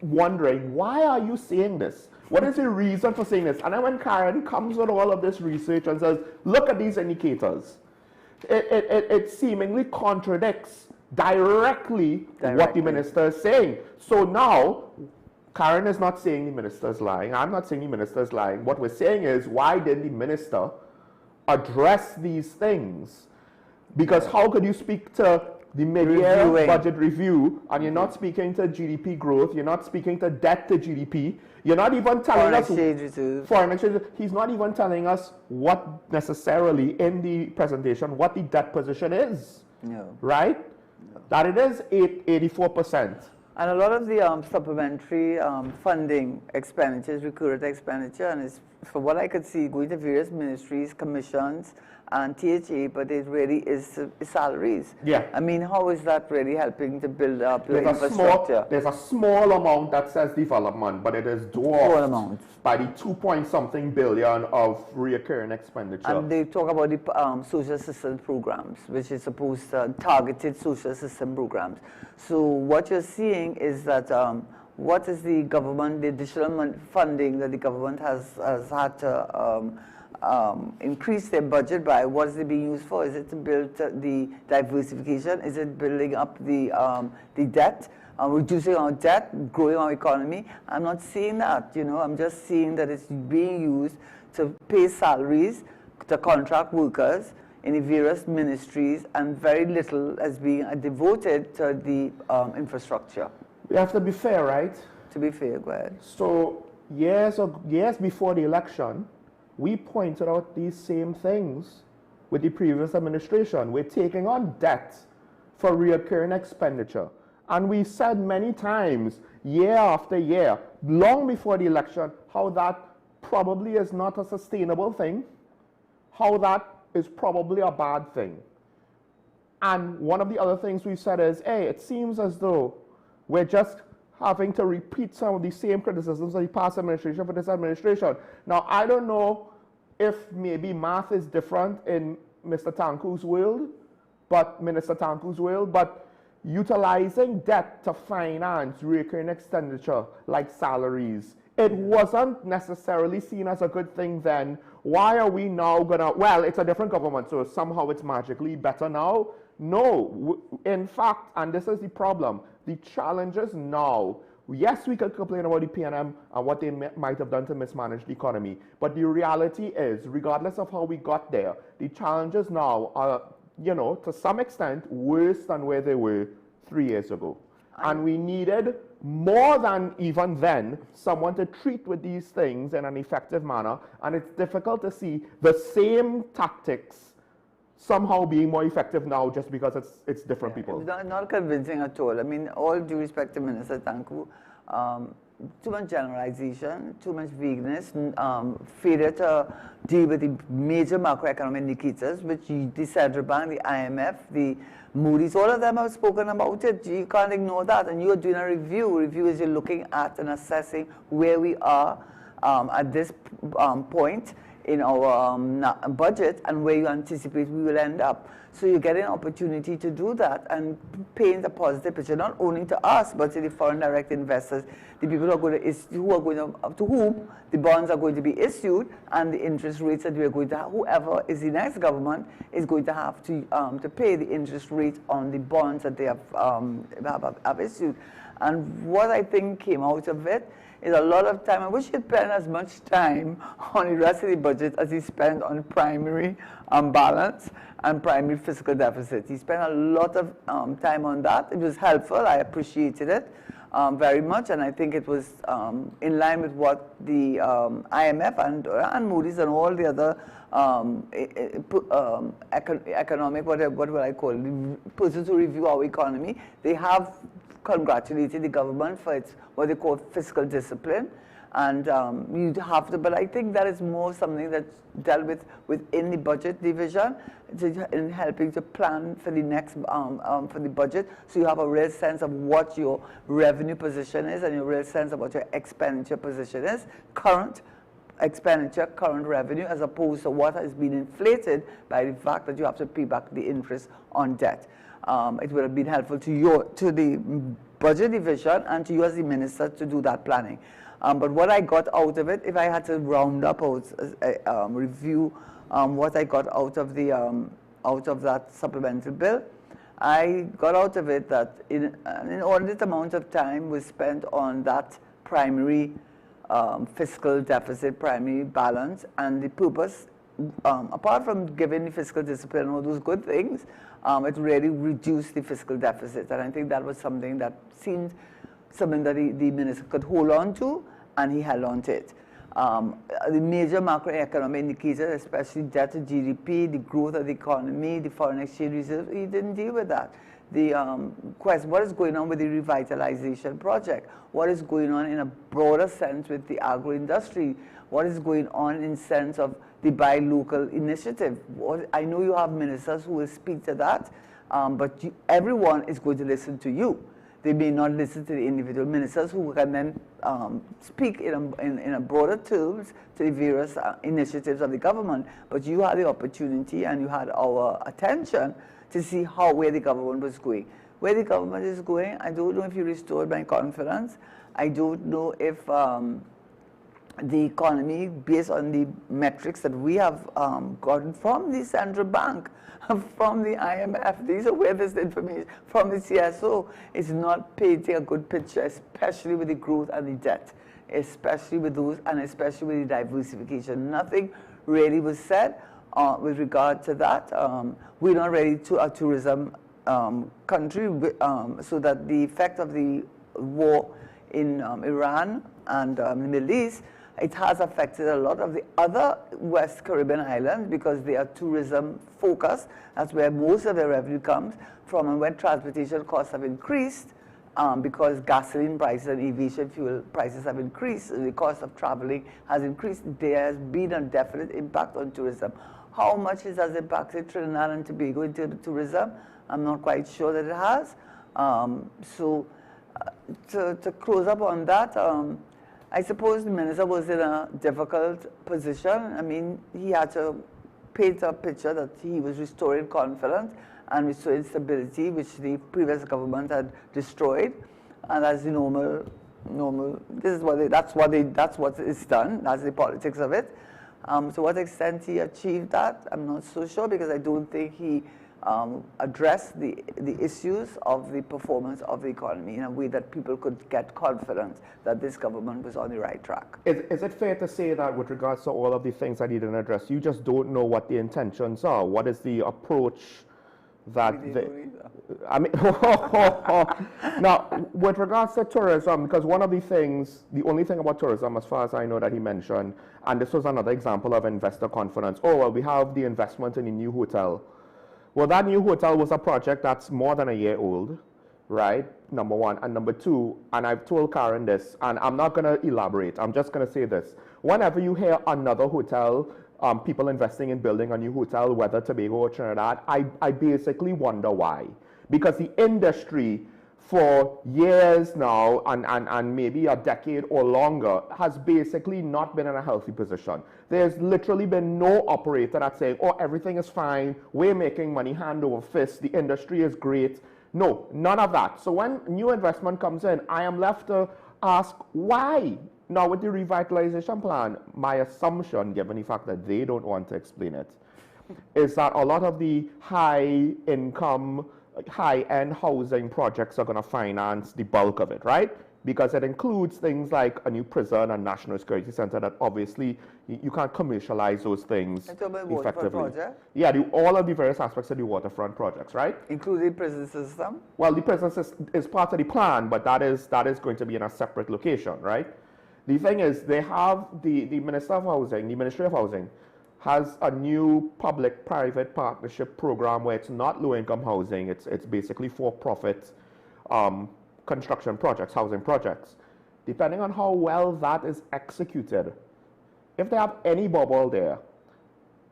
wondering, why are you saying this? What is the reason for saying this? And then when Karen comes with all of this research and says, look at these indicators, it seemingly contradicts directly what the minister is saying. So now, Karen is not saying the minister is lying. I'm not saying the minister is lying. What we're saying is, why didn't the minister address these things? Because how could you speak to the mid-year budget review and you're not speaking to GDP growth, you're not speaking to debt to GDP, you're not even telling us foreign exchange. He's not even telling us what necessarily in the presentation what the debt position is. No. Right? No. That it is 84%. And a lot of the supplementary funding expenditures, recurrent expenditure, and it's, from what I could see, going to various ministries, commissions, and THA, but it really is salaries. Yeah. I mean, how is that really helping to build up the infrastructure? There's a small amount that says development, but it is dwarfed by the 2-point-something billion of recurring expenditure. And they talk about the social assistance programs, which is supposed to targeted social assistance programs. So what you're seeing is that what is the government, the additional funding that the government has had to increase their budget by? What is it being used for? Is it to build the diversification? Is it building up the debt, reducing our debt, growing our economy? I'm not seeing that, you know. I'm just seeing that it's being used to pay salaries to contract workers in the various ministries, and very little is being devoted to the infrastructure. We have to be fair, right? To be fair, go ahead. So years before the election, we pointed out these same things with the previous administration. We're taking on debt for recurring expenditure. And we said many times, year after year, long before the election, how that probably is not a sustainable thing, how that is probably a bad thing. And one of the other things we said is, hey, it seems as though we're just having to repeat some of the same criticisms of the past administration for this administration. Now, I don't know if maybe math is different in Mr. Tanku's world, Minister Tanku's world, but utilizing debt to finance recurring expenditure like salaries, it wasn't necessarily seen as a good thing then. Why are we now gonna, well, it's a different government, so somehow it's magically better now? No, in fact, and this is the problem, the challenges now, yes, we could complain about the PNM and what they might have done to mismanage the economy, but the reality is, regardless of how we got there, the challenges now are, you know, to some extent, worse than where they were 3 years ago. And we needed, more than even then, someone to treat with these things in an effective manner, and it's difficult to see the same tactics somehow being more effective now just because it's different people. It's not convincing at all. I mean, all due respect to Minister Tanku, too much generalization, too much vagueness, failure to deal with the major macroeconomic indicators, which the Central Bank, the IMF, the Moody's, all of them have spoken about it. You can't ignore that. And you're doing a review. Review is you're looking at and assessing where we are at this point in our budget and where you anticipate we will end up. So you get an opportunity to do that and paint a positive picture, not only to us, but to the foreign direct investors, the people who are going to to whom the bonds are going to be issued, and the interest rates that we are going to have. Whoever is the next government is going to have to pay the interest rate on the bonds that they have issued. And what I think came out of it is a lot of time. I wish he'd spent as much time on the rest of the budget as he spent on primary balance and primary fiscal deficit. He spent a lot of time on that. It was helpful. I appreciated it very much, and I think it was in line with what the IMF and Moody's and all the other economic, what will I call it, the persons who review our economy, they have congratulated the government for its what they call fiscal discipline, And you have to, but I think that is more something that's dealt with within the budget division, in helping to plan for the next, for the budget, so you have a real sense of what your revenue position is and your real sense of what your expenditure position is, current expenditure, current revenue, as opposed to what has been inflated by the fact that you have to pay back the interest on debt. It would have been helpful to the budget division and to you as the minister to do that planning. But what I got out of it, if I had to round up or review what I got out of that supplemental bill, I got out of it that an inordinate amount of time was spent on that primary fiscal deficit, primary balance, and the purpose, apart from giving the fiscal discipline and all those good things, it really reduced the fiscal deficit. And I think that was something that seemed something that the minister could hold on to, and he held on to it. The major macroeconomic indicators, especially debt to GDP, the growth of the economy, the foreign exchange reserve, he didn't deal with that. The question, what is going on with the revitalization project? What is going on in a broader sense with the agro-industry? What is going on in sense of the buy local initiative? I know you have ministers who will speak to that, but everyone is going to listen to you. They may not listen to the individual ministers who can then speak in a broader terms to the various initiatives of the government. But you had the opportunity and you had our attention to see where the government was going. Where the government is going, I don't know if you restored my confidence. I don't know if the economy, based on the metrics that we have gotten from the central bank, from the IMF, these are where this information, from the CSO, is not painting a good picture, especially with the growth and the debt, especially with those, and especially with the diversification. Nothing really was said with regard to that. We're not ready to a tourism country, so that the effect of the war in Iran and the Middle East, it has affected a lot of the other West Caribbean islands because they are tourism focused. That's where most of their revenue comes from, and when transportation costs have increased, because gasoline prices and aviation fuel prices have increased, the cost of traveling has increased, there has been a definite impact on tourism. How much it has impacted Trinidad and Tobago in terms of tourism, I'm not quite sure that it has. To close up on that, I suppose the minister was in a difficult position. I mean, he had to paint a picture that he was restoring confidence and restoring stability, which the previous government had destroyed. And that's the normal. This is what that's what is done. That's the politics of it. To what extent he achieved that, I'm not so sure, because I don't think he address the issues of the performance of the economy in a way that people could get confidence that this government was on the right track. Is it fair to say that with regards to all of the things that he didn't address, you just don't know what the intentions are? What is the approach that I mean, now, with regards to tourism, because one of the things, the only thing about tourism, as far as I know, that he mentioned, and this was another example of investor confidence. Oh, well, we have the investment in a new hotel. Well, that new hotel was a project that's more than a year old, right? Number one. And number two, and I've told Karen this, and I'm not going to elaborate. I'm just going to say this. Whenever you hear another hotel, people investing in building a new hotel, whether Tobago or Trinidad, I basically wonder why. Because the industry for years now, and maybe a decade or longer, has basically not been in a healthy position. There's literally been no operator that's saying, oh, everything is fine, we're making money hand over fist, the industry is great. No, none of that. So when new investment comes in, I am left to ask why. Now with the revitalization plan, my assumption, given the fact that they don't want to explain it, is that a lot of the high income, high-end housing projects are going to finance the bulk of it, right? Because it includes things like a new prison and national security center that obviously you can't commercialize those things effectively. Yeah, all of the various aspects of the waterfront projects, right? Including prison system? Well, the prison system is part of the plan, but that is going to be in a separate location, right? The thing is, they have the Minister of Housing, the Ministry of Housing, has a new public-private partnership program where it's not low-income housing, it's basically for-profit construction projects, housing projects. depending on how well that is executed, if they have any bubble there,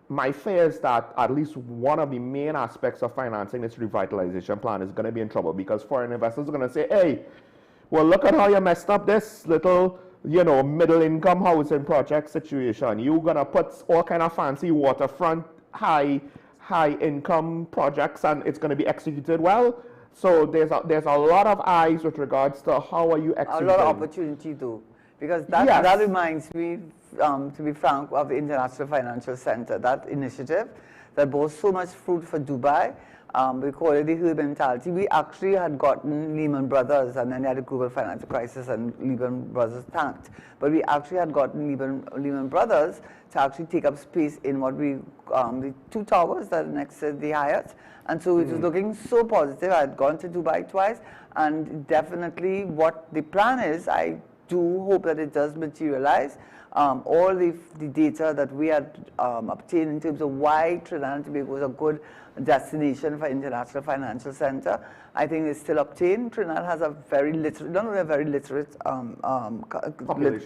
my fear is that at least one of the main aspects of financing this revitalization plan is going to be in trouble, because foreign investors are going to say, hey, well, look at how you messed up this little, you know, middle income housing project situation. You're going to put all kind of fancy waterfront, high income projects, and it's going to be executed well. So there's a lot of eyes with regards to how are you executing. A lot of opportunity though, because that reminds me, to be frank, of the International Financial Center, that initiative that bore so much fruit for Dubai. We call it the herd mentality. We actually had gotten Lehman Brothers, and then they had a global financial crisis and Lehman Brothers tanked. But we actually had gotten Lehman Brothers to actually take up space in what we, the two towers that are next to the Hyatt. And so it was looking so positive. I had gone to Dubai twice, and definitely what the plan is, I do hope that it does materialize. All the data that we had obtained in terms of why Trinidad and Tobago was a good destination for International Financial Center, I think is still obtained. Trinidad has a very literate, not only a very literate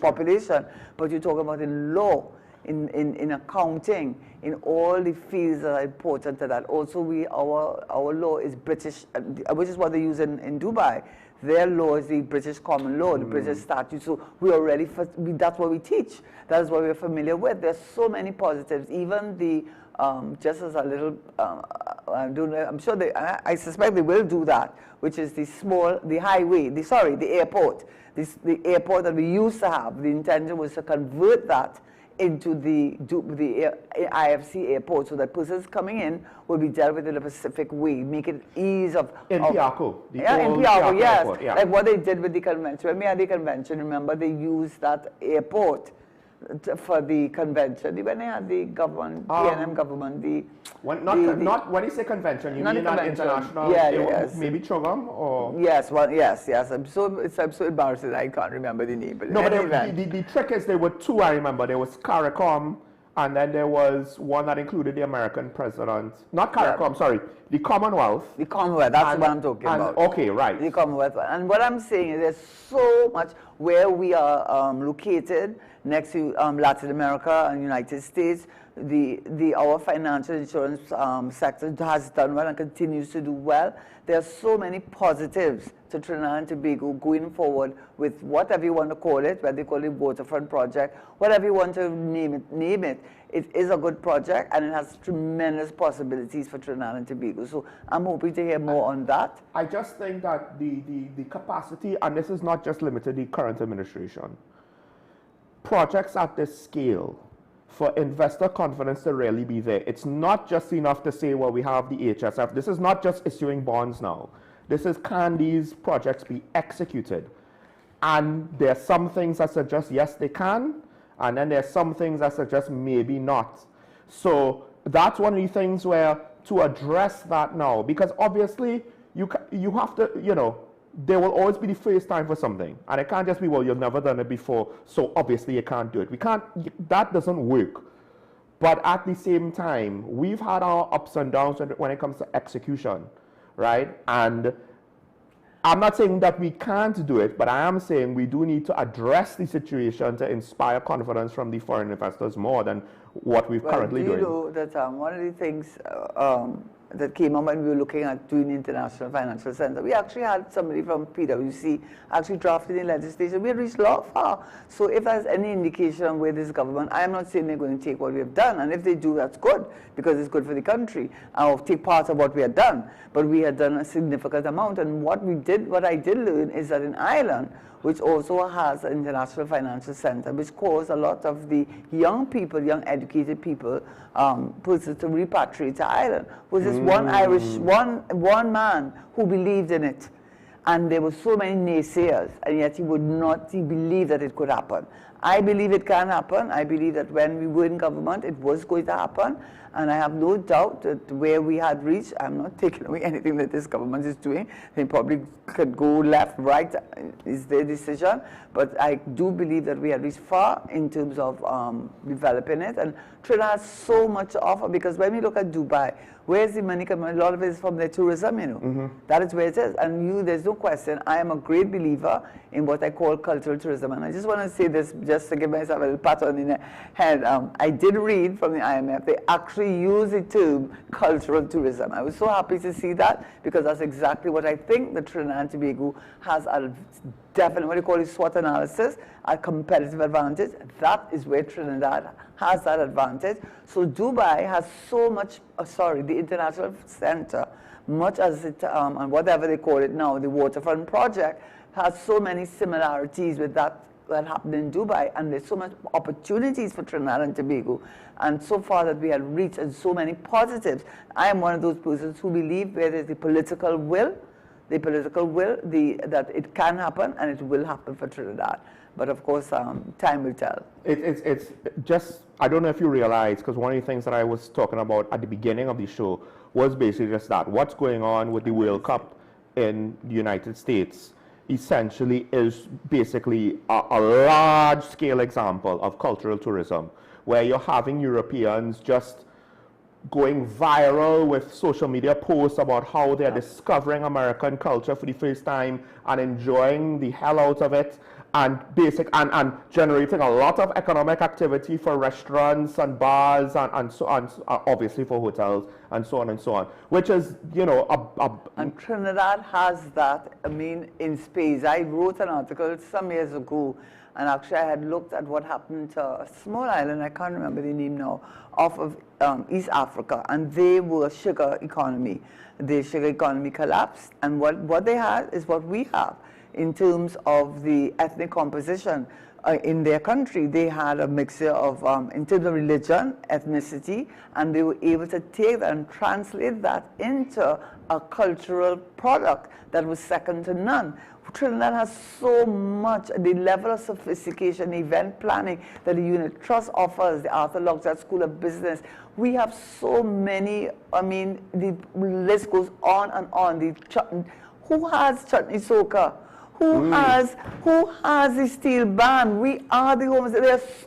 population, but you're talking about in law, in accounting, in all the fields that are important to that. Also, our law is British, which is what they use in Dubai. Their law is the British common law, the British statute. So we are ready for, that's what we teach. That is what we're familiar with. There's so many positives. Even the, just as a little, I'm sure I suspect they will do that, which is the highway, the airport. The airport that we used to have, the intention was to convert that into the IFC airport, so that persons coming in will be dealt with in a specific way, make it ease of... In Piaco. In Piaco, yes. Airport, yeah. Like what they did with the convention. When we had the convention, remember, they used that airport for the convention. When they had the government, PNM government, not when you say convention, you mean an international, maybe Chogam or? Yes, yes. It's so embarrassing I can't remember the name. But no, but the trick is there were two, I remember. There was CARICOM, and then there was one that included the American president. Not CARICOM, sorry, the Commonwealth. The Commonwealth, that's what I'm talking about. Okay, right. The Commonwealth. And what I'm saying is there's so much where we are located next to Latin America and United States. Our financial insurance sector has done well and continues to do well. There are so many positives to Trinidad and Tobago going forward with whatever you want to call it, whether you call it waterfront project, whatever you want to name it. It is a good project, and it has tremendous possibilities for Trinidad and Tobago. So I'm hoping to hear more on that. I just think that the capacity, and this is not just limited to the current administration, projects at this scale, for investor confidence to really be there, it's not just enough to say, well, we have the HSF. This is not just issuing bonds now. This is, can these projects be executed? And there are some things that suggest yes, they can, and then there are some things that suggest maybe not. So that's one of the things where to address that now, because obviously you have to, you know, there will always be the first time for something, and it can't just be, well, you've never done it before, so obviously you can't do it. That doesn't work. But at the same time, we've had our ups and downs when it comes to execution, right? And I'm not saying that we can't do it, but I am saying we do need to address the situation to inspire confidence from the foreign investors more than what we're currently doing. You know that one of the things that came up when we were looking at doing the International Financial Center, we actually had somebody from PwC actually drafting the legislation. We had reached a lot far. So if there's any indication on where this government, I am not saying they're going to take what we have done, and if they do, that's good, because it's good for the country. I'll take part of what we had done, but we had done a significant amount, and what I did learn is that in Ireland, which also has an International Financial Center, which caused a lot of the young people, young educated people, persons to repatriate to Ireland, was this one man who believed in it. And there were so many naysayers, and yet he believed that it could happen. I believe it can happen. I believe that when we were in government, it was going to happen. And I have no doubt that where we had reached, I'm not taking away anything that this government is doing. They probably could go left, right, is their decision. But I do believe that we had reached far in terms of developing it. And Trinidad has so much to offer, because when we look at Dubai, Where's the money coming? A lot of it is from the tourism, you know. That is where it is. And there's no question, I am a great believer in what I call cultural tourism. And I just want to say this, just to give myself a little pat on the head. I did read from the IMF, they actually use the term cultural tourism. I was so happy to see that, because that's exactly what I think the Trinidad and Tobago has a definite, what do you call it, SWOT analysis, a competitive advantage. That is where Trinidad has that advantage. So Dubai has so much, the International Center, much as it, and whatever they call it now, the waterfront project, has so many similarities with that happened in Dubai, and there's so much opportunities for Trinidad and Tobago, and so far that we have reached, and so many positives. I am one of those persons who believe where there's the political will, that it can happen, and it will happen for Trinidad. But of course, time will tell. It's just, I don't know if you realize, because one of the things that I was talking about at the beginning of the show was basically just that. What's going on with the World Cup in the United States essentially is basically a large-scale example of cultural tourism, where you're having Europeans just going viral with social media posts about how they're discovering American culture for the first time and enjoying the hell out of it, and generating a lot of economic activity for restaurants and bars and so on, obviously for hotels and so on and so on, which is, you know, and Trinidad has that, I mean, in spades. I wrote an article some years ago, and actually I had looked at what happened to a small island, I can't remember the name now, off of East Africa, and they were a sugar economy. The sugar economy collapsed, and what they had is what we have in terms of the ethnic composition in their country. They had a mixture of, in terms of religion, ethnicity, and they were able to take that and translate that into a cultural product that was second to none. Trinidad has so much, the level of sophistication, event planning that the Unit Trust offers, the Arthur Lockjaw School of Business. We have so many, I mean, the list goes on and on. Who has chutney soca? Who has the steel band? We are the homes.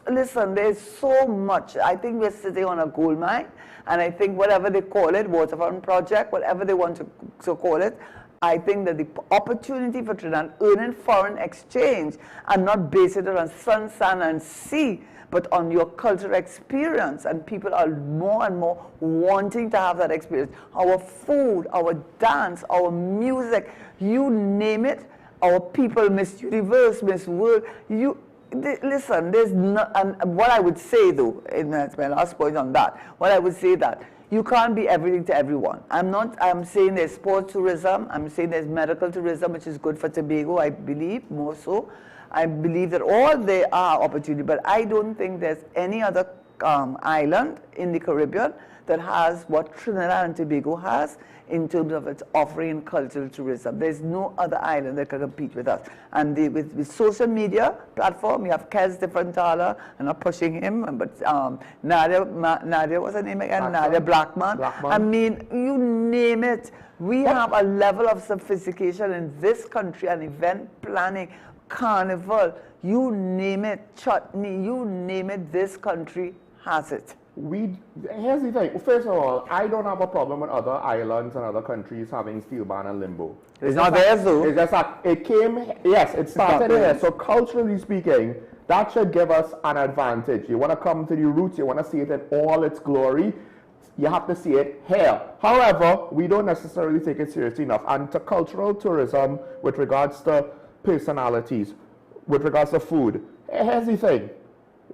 Listen, there's so much. I think we're sitting on a gold mine, and I think whatever they call it, waterfront project, whatever they want to call it, I think that the opportunity for Trinidad earning foreign exchange and not base it on sun, sand, and sea, but on your cultural experience, and people are more and more wanting to have that experience. Our food, our dance, our music, you name it. Our people, Miss Universe, Miss World, listen, there's not, and what I would say though, and that's my last point on that, what I would say that you can't be everything to everyone. I'm saying there's sports tourism, I'm saying there's medical tourism, which is good for Tobago, I believe, more so. I believe that all there are opportunities, but I don't think there's any other island in the Caribbean that has what Trinidad and Tobago has in terms of its offering in cultural tourism. There's no other island that can compete with us. And with social media platform, you have Kez de Frontala, I'm not pushing him, but Nadia, what's her name again? Nadia Blackman. I mean, you name it. We have a level of sophistication in this country, and event planning, carnival, you name it, chutney, you name it, this country has it. Here's the thing. First of all, I don't have a problem with other islands and other countries having steel band and limbo. It's not theirs though. It's just that it came, yes, it started here. So culturally speaking, that should give us an advantage. You want to come to the roots, you want to see it in all its glory, you have to see it here. However, we don't necessarily take it seriously enough. And to cultural tourism, with regards to personalities, with regards to food, here's the thing.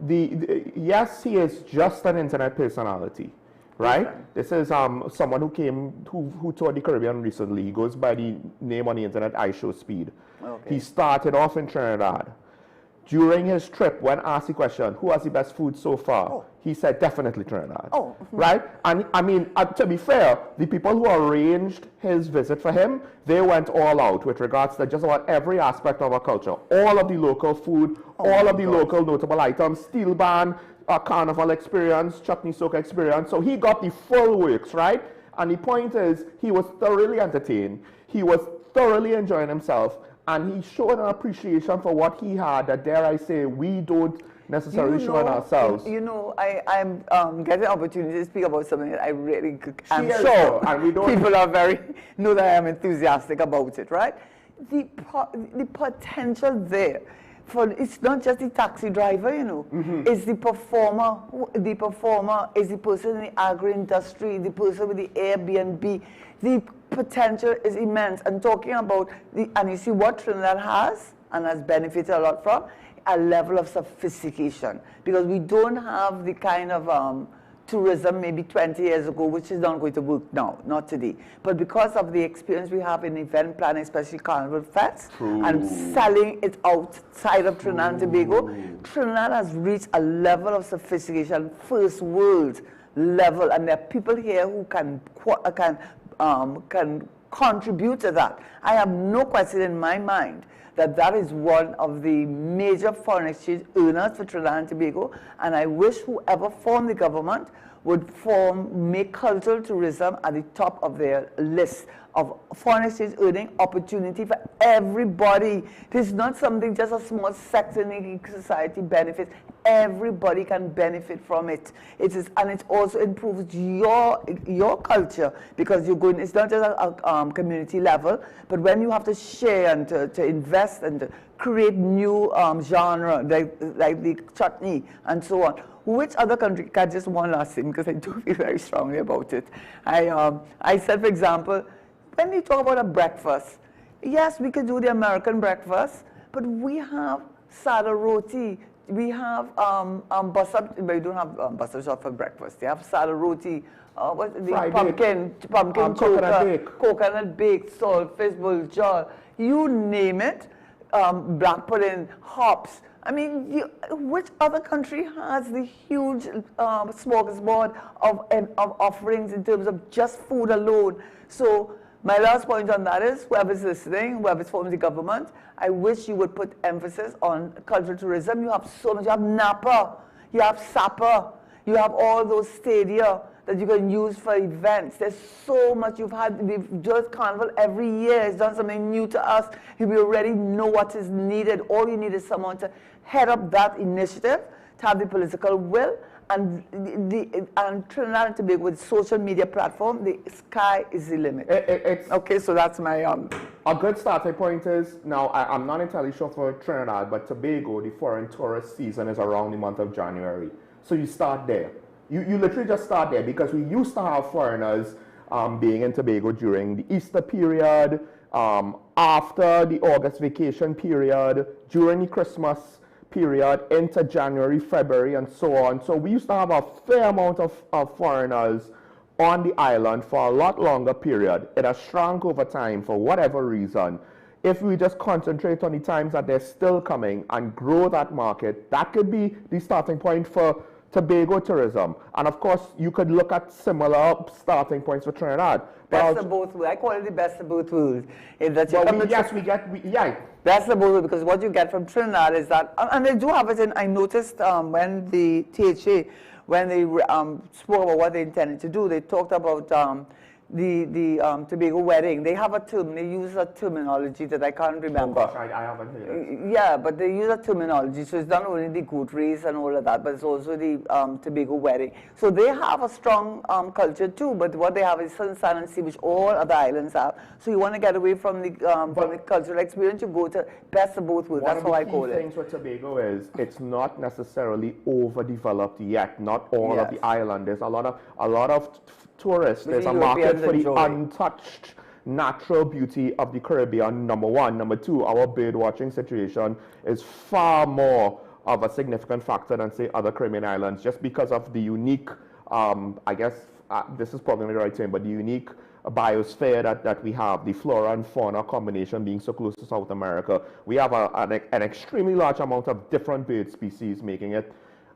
Yes, he is just an internet personality, right? This is someone who toured the Caribbean recently. He goes by the name on the internet, I Show Speed. Okay. He started off in Trinidad. During his trip, when asked the question, who has the best food so far? He said, definitely Trinidad. Right? And I mean, to be fair, the people who arranged his visit for him, they went all out with regards to just about every aspect of our culture. All of the local food, all of the local notable items, steel band, carnival experience, chutney soca experience. So he got the full works, right? And the point is, he was thoroughly entertained. He was thoroughly enjoying himself. And he showed an appreciation for what he had that, dare I say, we don't necessarily showing ourselves. You know, I'm getting an opportunity to speak about something that I really, I'm Cheers, sure and we don't people are know that I am enthusiastic about it, right? The potential there. It's not just the taxi driver, you know. It's the performer. The performer is the person in the agri-industry, the person with the Airbnb. The potential is immense. And talking about and you see what Trinidad has and has benefited a lot from, a level of sophistication. Because we don't have the kind of tourism maybe 20 years ago, which is not going to work now, not today. But because of the experience we have in event planning, especially Carnival Fest, and selling it outside of Trinidad and Tobago, Trinidad has reached a level of sophistication, first world level, and there are people here who can contribute to that. I have no question in my mind that is one of the major foreign exchange earners for Trinidad and Tobago, and I wish whoever formed the government would make cultural tourism at the top of their list of foreign exchange earning opportunity for everybody. This is not something just a small sector in the society benefits. Everybody can benefit from it. And it also improves your culture, because you're going. It's not just a community level, but when you have to share and to invest and to create new genre like the chutney and so on. Which other country? Just one last thing, because I do feel very strongly about it. I said, for example, when you talk about a breakfast, yes, we could do the American breakfast, but we have sada roti. We have basab, but we don't have basab shop for breakfast. They have sada roti, pumpkin coconut baked, salt, fish bowl, jar, you name it, black pudding, hops. I mean, which other country has the huge smorgasbord of offerings in terms of just food alone? So my last point on that is, whoever's listening, whoever's forming the government, I wish you would put emphasis on cultural tourism. You have so much. You have Napa, you have Sapa, you have all those stadia that you can use for events. There's so much we've just Carnival every year. It's done something new to us. We already know what is needed. All you need is someone to head up that initiative, to have the political will, and Trinidad and Tobago with social media platform, the sky is the limit. Okay, so that's my A good starting point is, now I'm not entirely sure for Trinidad, but Tobago, the foreign tourist season is around the month of January. So you start there. You literally just start there, because we used to have foreigners being in Tobago during the Easter period, after the August vacation period, during the Christmas period, into January, February, and so on. So we used to have a fair amount of foreigners on the island for a lot longer period. It has shrunk over time for whatever reason. If we just concentrate on the times that they're still coming and grow that market, that could be the starting point for Tobago tourism. And of course, you could look at similar starting points for Trinidad. Best of both worlds. I call it the best of both worlds. That's the both worlds, because what you get from Trinidad is that, and they do have it in, I noticed when the THA, when they spoke about what they intended to do, they talked about the Tobago wedding. They have a term, they use a terminology that I can't remember. Oh gosh, I haven't heard it. Yeah, but they use a terminology, so it's not only the goat race and all of that, but it's also the Tobago wedding. So they have a strong culture too, but what they have is sun, sand, and sea, which all other islands have. So you want to get away from the cultural experience, you go to best of both worlds. That's how I call it. One of the key things with Tobago is it's not necessarily overdeveloped yet. Not all of the island. There's a lot of tourists. There's a market for the untouched natural beauty of the Caribbean, number one. Number two, our bird watching situation is far more of a significant factor than, say, other Caribbean islands, just because of the unique, I guess, this is probably not the right term, but the unique biosphere that we have, the flora and fauna combination being so close to South America. We have an extremely large amount of different bird species, making it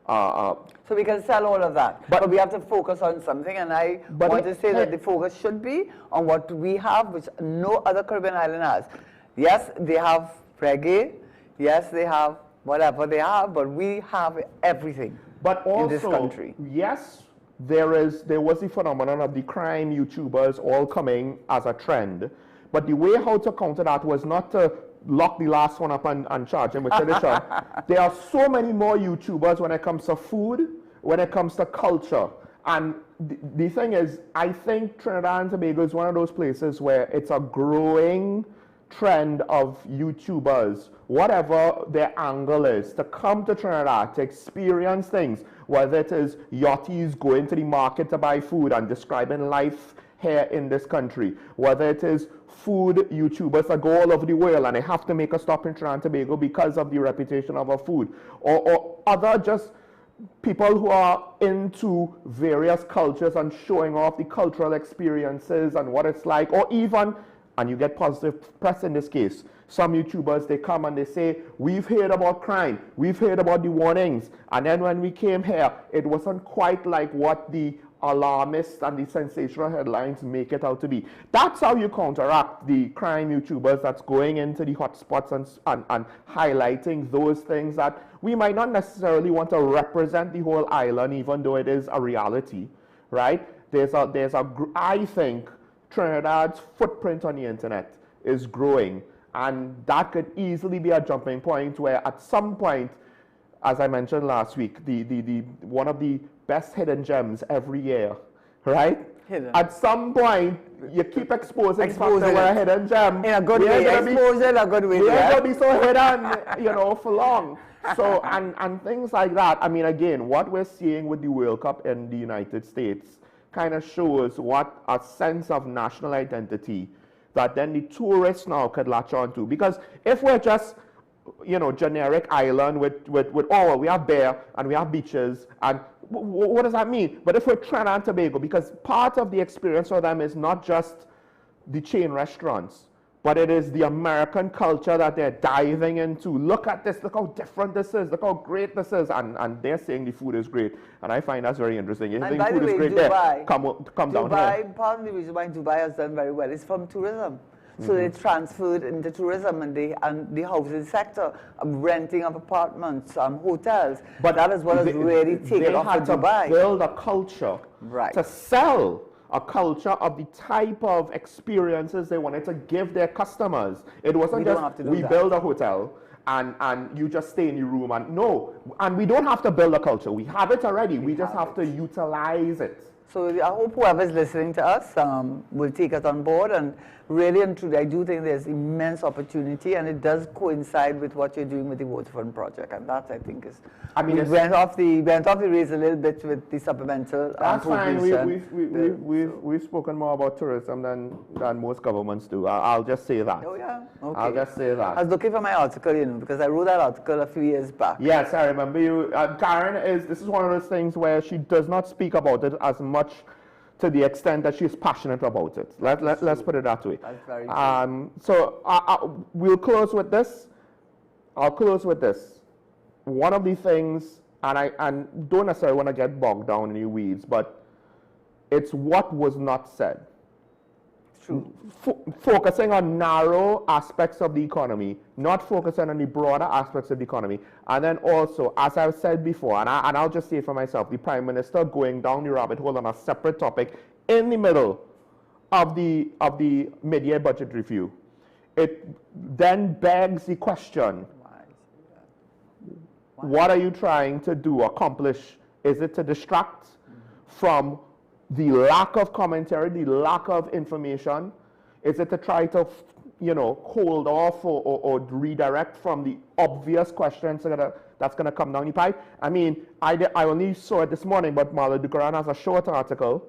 so we can sell all of that, but we have to focus on something, and I want to say that the focus should be on what we have, which no other Caribbean island has. Yes, they have reggae, yes, they have whatever they have, but we have everything in this country. Yes, there was the phenomenon of the crime YouTubers all coming as a trend, But the way how to counter that was not to lock the last one up and charge him with sedition. There are so many more YouTubers when it comes to food, when it comes to culture. And the thing is, I think Trinidad and Tobago is one of those places where it's a growing trend of YouTubers, whatever their angle is, to come to Trinidad to experience things, whether it is yachties going to the market to buy food and describing life here in this country, whether it is food YouTubers that go all over the world and they have to make a stop in Trinidad and Tobago because of the reputation of our food, or other just people who are into various cultures and showing off the cultural experiences and what it's like, or even, and you get positive press in this case, some YouTubers, they come and they say, we've heard about crime, we've heard about the warnings, and then when we came here, it wasn't quite like what the alarmist and the sensational headlines make it out to be. That's how you counteract the crime YouTubers that's going into the hotspots and highlighting those things that we might not necessarily want to represent the whole island, even though it is a reality, right? I think Trinidad's footprint on the internet is growing, and that could easily be a jumping point where at some point, as I mentioned last week, one of the best hidden gems every year, right? Hidden. At some point, you keep exposing the fact that we're a hidden gem. In a good way. Expose it in a good way. We ain't going to be so hidden, for long. So, and things like that. I mean, again, what we're seeing with the World Cup in the United States kind of shows what a sense of national identity that then the tourists now could latch on to. Because if we're just generic island with we have bear and we have beaches, and what does that mean? But if we're Trinidad and Tobago, because part of the experience for them is not just the chain restaurants, but it is the American culture that they're diving into. Look at this, look how different this is, look how great this is, and they're saying the food is great, and I find that's very interesting. If you think food is great there, come down here. Part of the reason why Dubai has done very well is from tourism. So they transferred into tourism and the housing sector, renting of apartments, hotels. But that is what has really taken off in Dubai. They had to build a culture to sell a culture of the type of experiences they wanted to give their customers. It wasn't just we build a hotel and you just stay in your room. And we don't have to build a culture. We have it already. We just have to utilize it. So I hope whoever's listening to us will take us on board, and really and truly, I do think there's immense opportunity, and it does coincide with what you're doing with the Waterfront project, and that I think is. I mean, we went off the rails a little bit with the supplemental. That's fine. We've spoken more about tourism than most governments do. I'll just say that. Oh yeah. Okay. I'll just say that. I was looking for my article, because I wrote that article a few years back. Yes, I remember you. Karen this is one of those things where she does not speak about it as much to the extent that she's passionate about it. Let's put it that way. That's very true. So we'll close with this. I'll close with this. One of the things, and I don't necessarily want to get bogged down in the weeds, but it's what was not said. True. Focusing on narrow aspects of the economy, not focusing on the broader aspects of the economy. And then also, as I've said before, and I'll just say for myself, the Prime Minister going down the rabbit hole on a separate topic in the middle of the mid-year budget review. It then begs the question, what are you trying to accomplish? Is it to distract from the lack of commentary, the lack of information? Is it to try to, hold off or redirect from the obvious questions that's going to come down the pipe? I mean, I only saw it this morning, but Marla Dukaran has a short article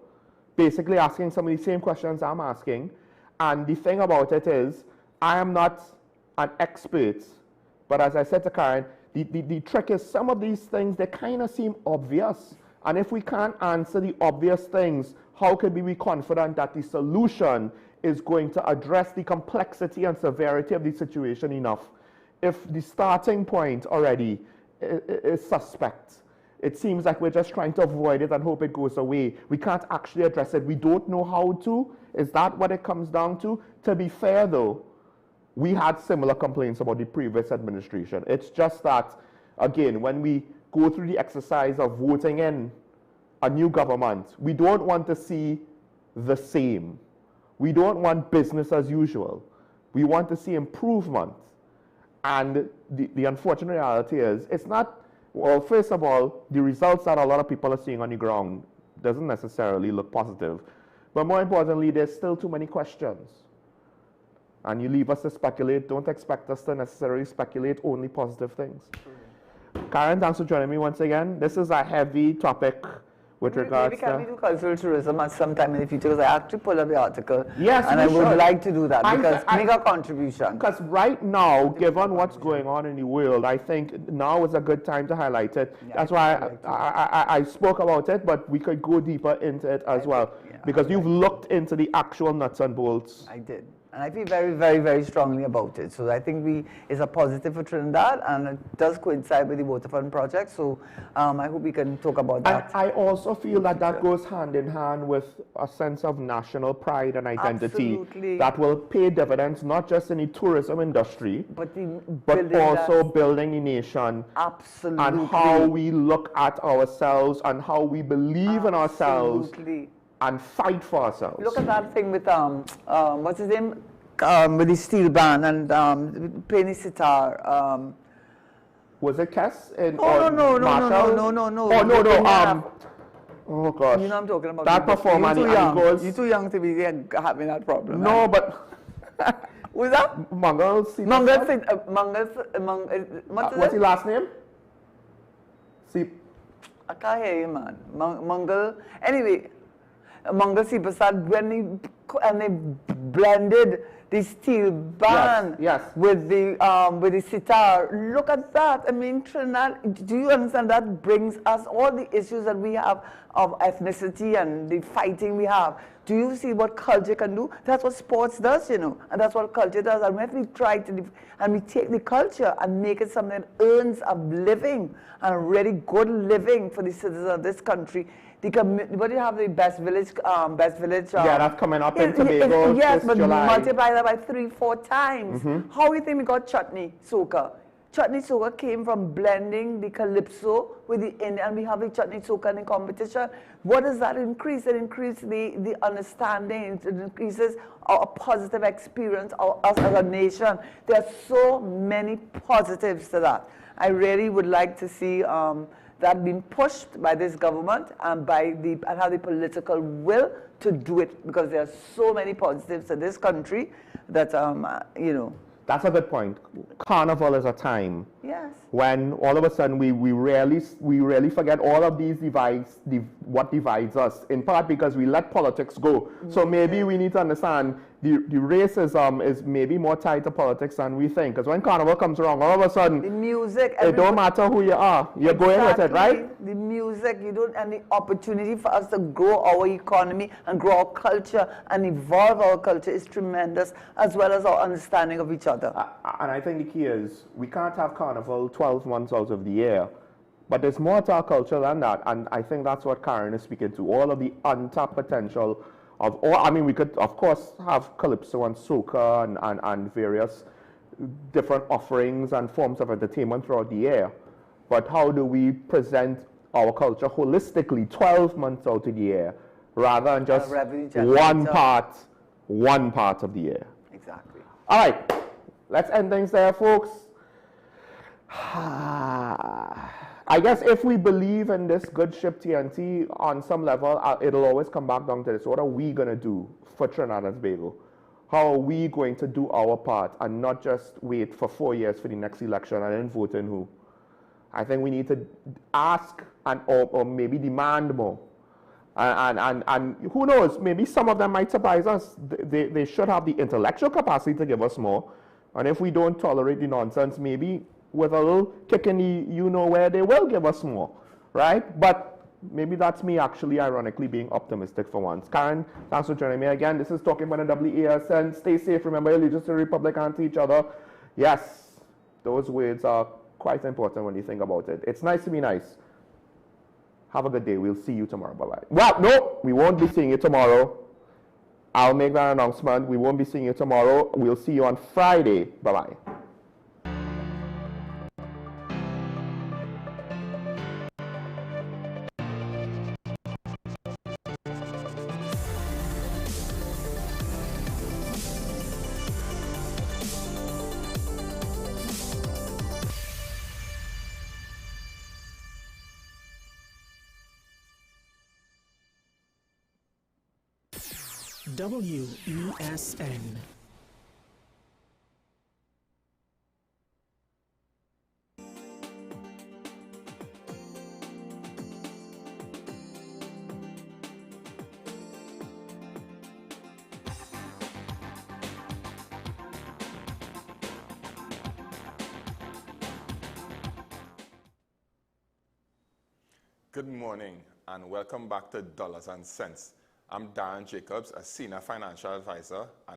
basically asking some of the same questions I'm asking. And the thing about it is, I am not an expert, but as I said to Karen, the trick is some of these things, they kind of seem obvious. And if we can't answer the obvious things, how can we be confident that the solution is going to address the complexity and severity of the situation enough? If the starting point already is suspect, it seems like we're just trying to avoid it and hope it goes away. We can't actually address it. We don't know how to. Is that what it comes down to? To be fair, though, we had similar complaints about the previous administration. It's just that, again, when we go through the exercise of voting in a new government, we don't want to see the same. We don't want business as usual. We want to see improvement. And the unfortunate reality is, it's not, well, first of all, the results that a lot of people are seeing on the ground doesn't necessarily look positive. But more importantly, there's still too many questions. And you leave us to speculate. Don't expect us to necessarily speculate only positive things. Karen, thanks for joining me once again. This is a heavy topic with regards maybe can we do cultural tourism at some time in the future? Because I actually pulled up the article. Yes, and I would like to do that because make a contribution. Because right now, given what's going on in the world, I think now is a good time to highlight it. Yeah, that's why I spoke about it, but we could go deeper into it as well. Because you've looked into the actual nuts and bolts. I did. And I feel very, very, very strongly about it. So I think it's a positive for Trinidad, and it does coincide with the waterfront project. So I hope we can talk about that. And I also feel that that goes hand in hand with a sense of national pride and identity. Absolutely. That will pay dividends not just in the tourism industry, but building also building the nation. Absolutely. And how we look at ourselves and how we believe in ourselves. And fight for ourselves. Look at that thing with what's his name, with the steel band and playing the sitar. Was it Cass? No. Oh no! Oh gosh! You know I'm talking about. That performance. You're too young to be having that problem. No, right? but who's that? What's his last name? I can't hear you, man. Mangal. Anyway. Mangal Sipasad, when they blended the steel band with the sitar. Look at that. I mean, Trinidad, do you understand that brings us all the issues that we have of ethnicity and the fighting we have. Do you see what culture can do? That's what sports does, you know, and that's what culture does. And when we try to, and we take the culture and make it something that earns a living, and a really good living for the citizens of this country. What do you have, the best village? Yeah, that's coming up in Tobago. Yes, but July. multiply that by 3-4 times. How do you think we got chutney soca? Chutney soca came from blending the calypso with the Indian, and we have the chutney soca in the competition. What does that increase? It increases the understanding, it increases our positive experience of us as a nation. There are so many positives to that. I really would like to see that being pushed by this government and have the political will to do it, because there are so many positives to this country that you know. That's a good point. Carnival is a time when all of a sudden we really forget all of these divides, what divides us, in part because we let politics go. So maybe we need to understand the racism is maybe more tied to politics than we think. Because when Carnival comes around, all of a sudden, the music, it don't matter who you are, you're going with it, right? The music, and the opportunity for us to grow our economy and grow our culture and evolve our culture is tremendous, as well as our understanding of each other. And I think the key is, we can't have Carnival 12 months out of the year. But there's more to our culture than that, and I think that's what Karen is speaking to, all of the untapped potential of all. I mean, we could, of course, have calypso and soca and various different offerings and forms of entertainment throughout the year. But how do we present our culture holistically 12 months out of the year, rather than just one part of the year? Exactly. All right, let's end things there, folks. I guess if we believe in this good ship TNT on some level, it'll always come back down to this. What are we going to do for Trinidad and Tobago? How are we going to do our part and not just wait for 4 years for the next election and then vote in who? I think we need to ask or maybe demand more. And who knows, maybe some of them might surprise us. They should have the intellectual capacity to give us more. And if we don't tolerate the nonsense, maybe with a little kick in the you-know-where, they will give us more, right? But maybe that's me actually ironically being optimistic for once. Karen, thanks for joining me again. This is Talking about the WESN. Stay safe. Remember your allegiance to the Republic and to each other. Yes, those words are quite important when you think about it. It's nice to be nice. Have a good day. We'll see you tomorrow. Bye-bye. Well, no, we won't be seeing you tomorrow. I'll make that announcement. We won't be seeing you tomorrow. We'll see you on Friday. Bye-bye. WESN. Good morning and welcome back to Dollars and Cents. I'm Darren Jacobs, a Senior Financial Advisor